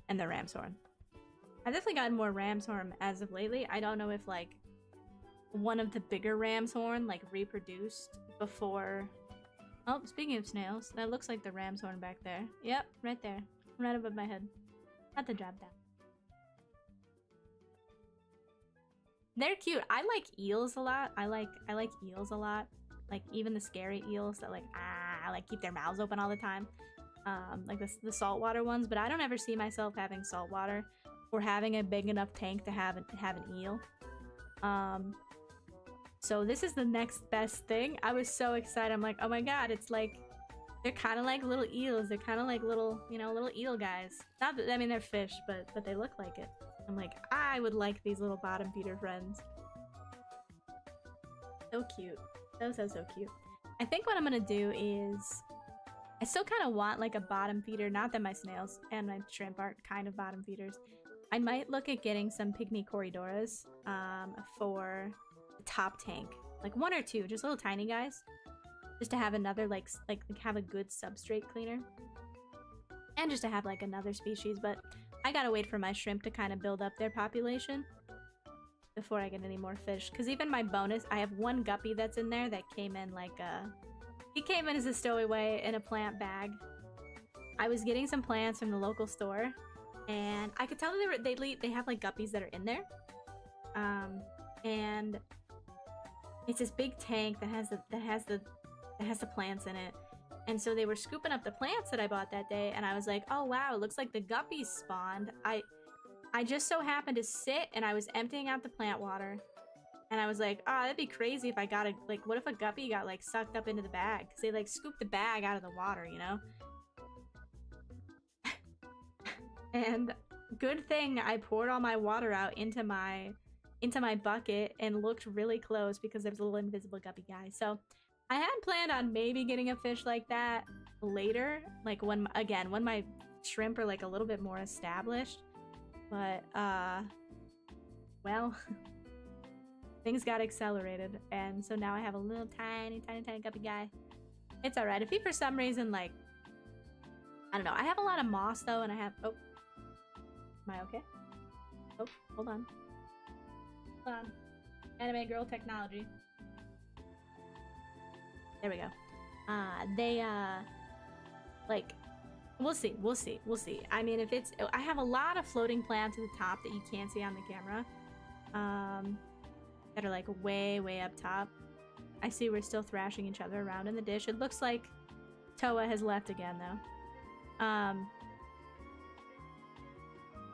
and the ramshorn. I've definitely gotten more ramshorn as of lately. I don't know if, like, one of the bigger ramshorn, like, reproduced before... Oh, speaking of snails, that looks like the ramshorn back there. Yep, right there. Right above my head. Not the drop down. They're cute. I like eels a lot. I like eels a lot. Like, even the scary eels that, like, keep their mouths open all the time. Like the saltwater ones, but I don't ever see myself having saltwater or having a big enough tank to have an eel. So this is the next best thing. I was so excited. I'm like, oh my god, it's like, they're kind of like little eels. They're kind of like little, you know, little eel guys. Not that, I mean, they're fish, but they look like it. I'm like, I would like these little bottom feeder friends. So cute. So cute. I think what I'm gonna do is, I still kind of want like a bottom feeder. Not that my snails and my shrimp aren't kind of bottom feeders. I might look at getting some pygmy corydoras for the top tank. Like 1 or 2, just little tiny guys. Just to have another, like have a good substrate cleaner. And just to have like another species, but I gotta wait for my shrimp to kind of build up their population before I get any more fish. Because even my bonus, I have 1 guppy that's in there that came in like he came in as a stowaway in a plant bag. I was getting some plants from the local store, and I could tell they have like guppies that are in there. And it's this big tank that has the plants in it, And so they were scooping up the plants that I bought that day, and I was like, oh wow, it looks like the guppies spawned. I just so happened to sit and I was emptying out the plant water. And I was like, oh, that'd be crazy if I got a, like, what if a guppy got, like, sucked up into the bag? Because they, like, scooped the bag out of the water, you know? And good thing I poured all my water out into my bucket and looked really close because there was a little invisible guppy guy. So I had planned on maybe getting a fish like that later, like when my shrimp are like a little bit more established. But well, things got accelerated, and so now I have a little tiny guppy guy. It's all right. If he for some reason, like, I don't know, I have a lot of moss though, and I have, oh, am I okay? Oh, hold on. Hold on. Anime girl technology. There we go. Like, we'll see. I mean, if it's, I have a lot of floating plants at the top that you can't see on the camera. That are like way up top. I see we're still thrashing each other around in the dish. It looks like Toa has left again though.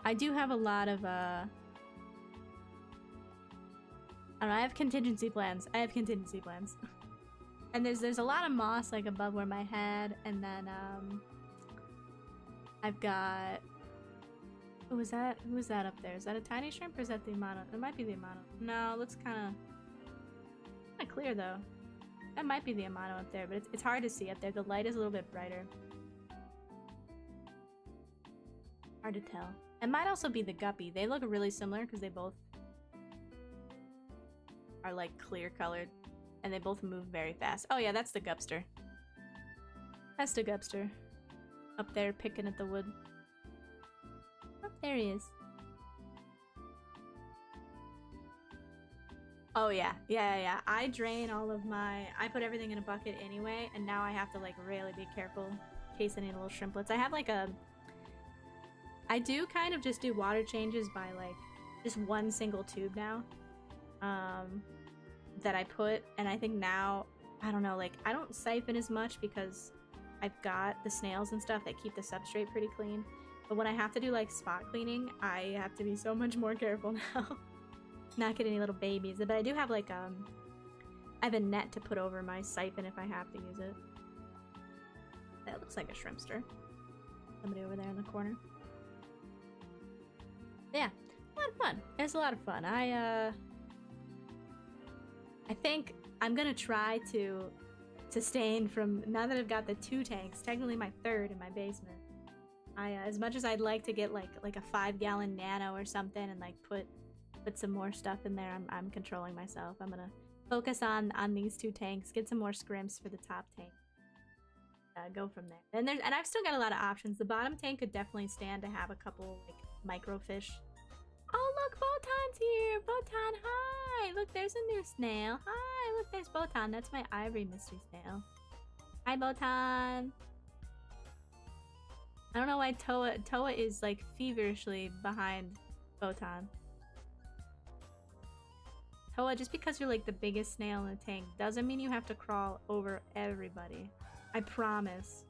I do have a lot of I don't know, I have contingency plans. And there's a lot of moss like above where my head, and then I've got, who is that up there? Is that a tiny shrimp or is that the amano? It might be the amano. No, it looks kind of clear though. That might be the amano up there, but it's hard to see up there. The light is a little bit brighter. Hard to tell. It might also be the guppy. They look really similar because they both are like clear colored and they both move very fast. Oh yeah, that's the gupster. That's the gupster. Up there picking at the wood. Oh, there he is. Oh yeah. I drain all of my, I put everything in a bucket anyway, and now I have to like really be careful in case any little shrimplets. I have like I do kind of just do water changes by like just one single tube now that I put, and I think now, I don't know, like I don't siphon as much because I've got the snails and stuff that keep the substrate pretty clean. But when I have to do like spot cleaning, I have to be so much more careful now. Not get any little babies. But I do have like I have a net to put over my siphon if I have to use it. That looks like a shrimpster. Somebody over there in the corner. Yeah, a lot of fun. It's a lot of fun. I think I'm gonna try to sustain from, now that I've got the 2 tanks, technically my 3rd in my basement. As much as I'd like to get like a 5-gallon nano or something and like put some more stuff in there, I'm controlling myself. I'm gonna focus on these 2 tanks, get some more scrimps for the top tank. Go from there. And I've still got a lot of options. The bottom tank could definitely stand to have a couple like microfish. Oh look, Botan's here! Botan, hi! Look, there's a new snail. Hi, look, there's Botan. That's my ivory mystery snail. Hi, Botan. I don't know why Toa is like feverishly behind Botan. Toa, just because you're like the biggest snail in the tank doesn't mean you have to crawl over everybody. I promise.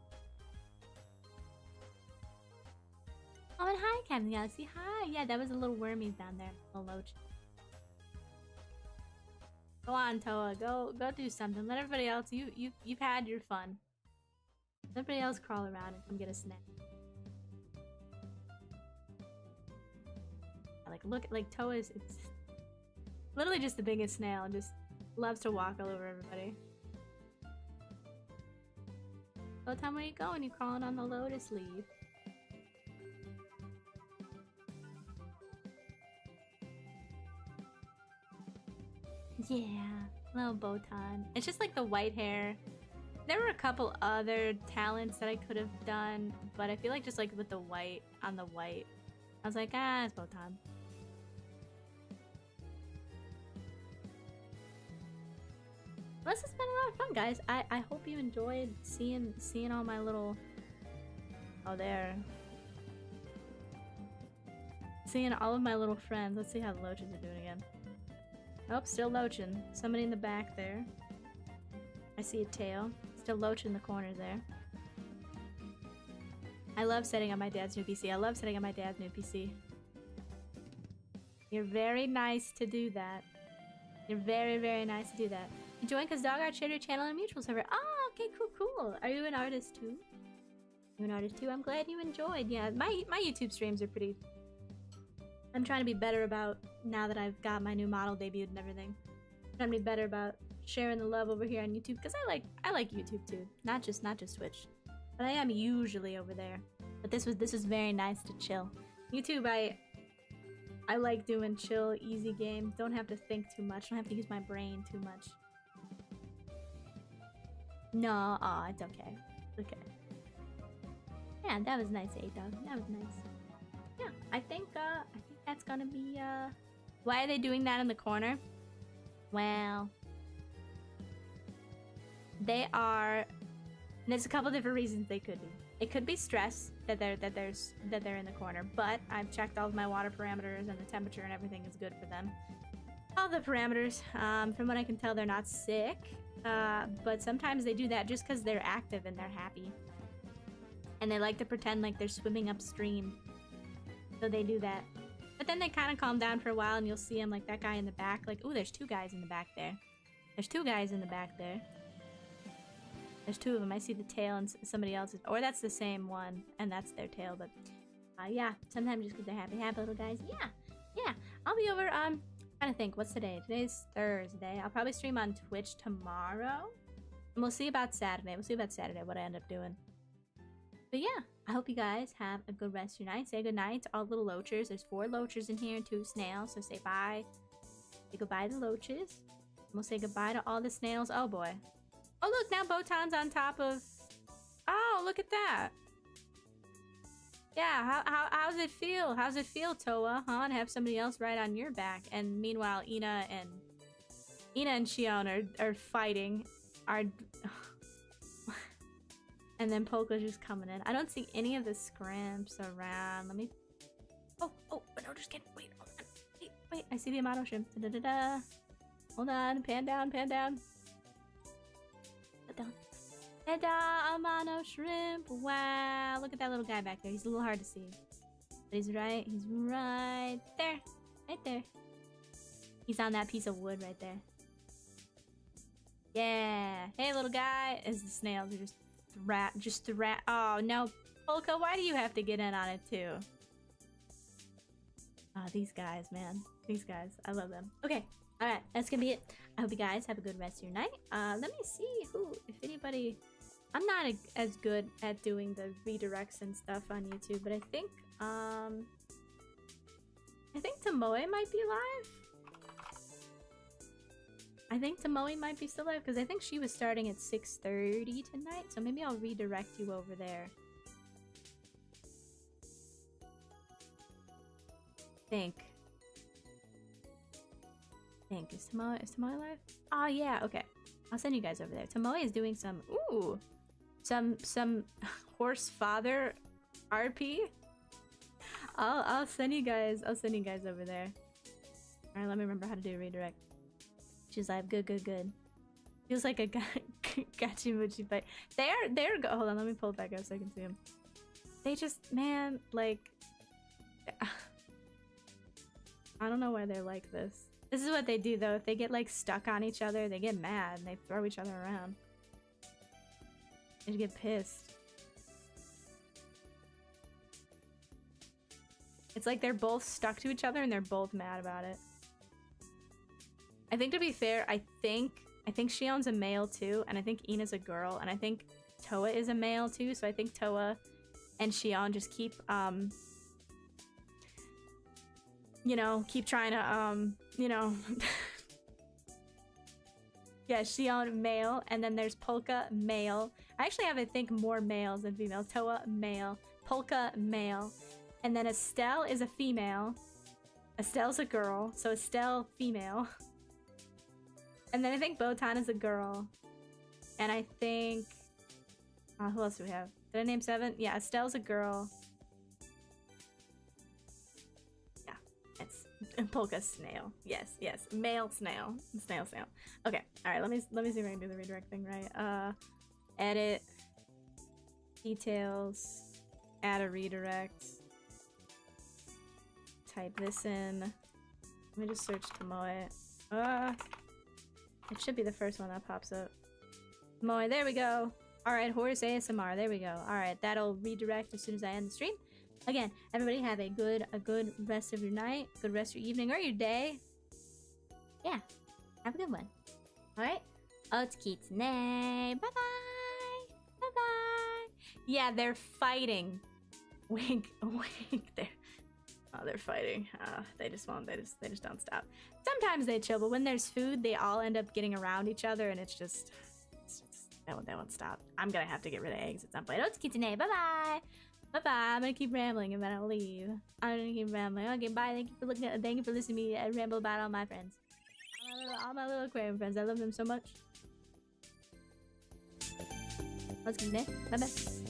Oh, and hi, Captain Galaxy. Hi. Yeah, that was a little wormies down there. A loach. Go on, Toa. Go do something. Let everybody else. You've had your fun. Let everybody else crawl around and come get a snack. Like look, like Toa is, it's literally just the biggest snail and just loves to walk all over everybody. Botan, where you going? You crawling on the lotus leaf. Yeah, little Botan. It's just like the white hair. There were a couple other talents that I could have done, but I feel like just like with the white on the white, I was like, ah, it's Botan. This has been a lot of fun, guys. I hope you enjoyed seeing all my little, oh there, seeing all of my little friends. Let's see how the loaches are doing again. Oh, still loaching. Somebody in the back there. I see a tail. Still loach in the corner there. I love setting up my dad's new PC. I love setting up my dad's new PC. You're very nice to do that. You're very, very nice to do that. You join because Dog Art shared your channel and mutual server. Oh, okay, cool, cool. Are you an artist too? You an artist too? I'm glad you enjoyed. Yeah, my YouTube streams are pretty... I'm trying to be better about, now that I've got my new model debuted and everything. I'm trying to be better about sharing the love over here on YouTube, because I like YouTube too. Not just Twitch. But I am usually over there. But this was very nice to chill. YouTube, I like doing chill, easy games. Don't have to think too much. Don't have to use my brain too much. No, aw, it's okay. It's okay. Yeah, that was nice, A-Dog. That was nice. Yeah, I think that's gonna be, Why are they doing that in the corner? Well... They are... There's a couple different reasons they could be. It could be stress that they're in the corner, but I've checked all of my water parameters and the temperature and everything is good for them. All the parameters, from what I can tell, they're not sick, but sometimes they do that just because they're active and they're happy. And they like to pretend like they're swimming upstream. So they do that. But then they kind of calm down for a while and you'll see them like that guy in the back. Like, ooh, there's two guys in the back there. There's two guys in the back there. There's two of them. I see the tail and somebody else's. Or that's the same one, and that's their tail. But yeah, sometimes just because they're happy. Happy little guys. Yeah, yeah. I'll be over, trying to think. What's today? Today's Thursday. I'll probably stream on Twitch tomorrow. And we'll see about Saturday. We'll see about Saturday what I end up doing. But yeah, I hope you guys have a good rest of your night. Say good night to all the little loachers. There's 4 loachers in here and 2 snails. So say bye. Say goodbye to the loaches. And we'll say goodbye to all the snails. Oh boy. Oh look, now Botan's on top of... Oh, look at that. Yeah, how's it feel? How's it feel, Toa, huh? To have somebody else ride on your back. And meanwhile, Ina and Xion are fighting. And then Polka's just coming in. I don't see any of the scrimps around. Let me... Oh, no, just kidding. Wait, hold on. Wait, I see the amano shrimp. Da-da-da-da. Hold on, pan down. Ta-da, amano shrimp. Wow, look at that little guy back there. He's a little hard to see. But he's right there. Right there. He's on that piece of wood right there. Yeah. Hey, little guy. As the snails are just rat. Oh, no. Polka, why do you have to get in on it, too? Oh, these guys, man. These guys. I love them. Okay. Alright, that's gonna be it. I hope you guys have a good rest of your night. Let me see if anybody... I'm not as good at doing the redirects and stuff on YouTube, but I think Tomoe might be live. I think Tomoe might be still live, because I think she was starting at 6:30 tonight, so maybe I'll redirect you over there. Is Tomoe live? Oh yeah, okay. I'll send you guys over there. Tomoe is doing some horse father RP. I'll send you guys over there. Alright, let me remember how to do a redirect. She's live. Good. Feels like a gachimuchi fight. They're hold on, let me pull it back up so I can see them. They just, man, like I don't know why they're like this. This is what they do though. If they get like stuck on each other, they get mad and they throw each other around. They just get pissed. It's like they're both stuck to each other and they're both mad about it. I think, to be fair, I think Shion's a male too, and I think Ina's a girl, and I think Toa is a male too, so I think Toa and Xion just keep keep trying to yeah, Xion male, and then there's Polka male. I actually have, I think, more males than females. Toa male, Polka male, and then Estelle is a female. Estelle's a girl, so Estelle female. And then I think Botan is a girl. And I think... who else do we have? Did I name 7? Yeah, Estelle's a girl. Yeah, Polka snail. Yes, yes. Male snail. Snail. Okay. All right. Let me see if I can do the redirect thing right. Edit. Details. Add a redirect. Type this in. Let me just search 𝙃𝙗𝗏. It should be the first one that pops up. 𝙃𝙗𝗏. There we go. All right. Horse ASMR. There we go. All right. That'll redirect as soon as I end the stream. Again, everybody have a good rest of your night, good rest of your evening or your day. Yeah, have a good one. All right. It's Kitsune. Bye bye. Bye bye. Yeah, they're fighting. Wink, wink. They're fighting. They just won't. They just don't stop. Sometimes they chill, but when there's food, they all end up getting around each other, and it's just they won't stop. I'm gonna have to get rid of eggs at some point. It's Kitsune. Bye bye. Bye-bye. I'm gonna keep rambling and then I'll leave. I'm gonna keep rambling. Okay, bye. Thank you for thank you for listening to me ramble about all my friends. All my little aquarium friends. I love them so much. Let's get it. Bye-bye.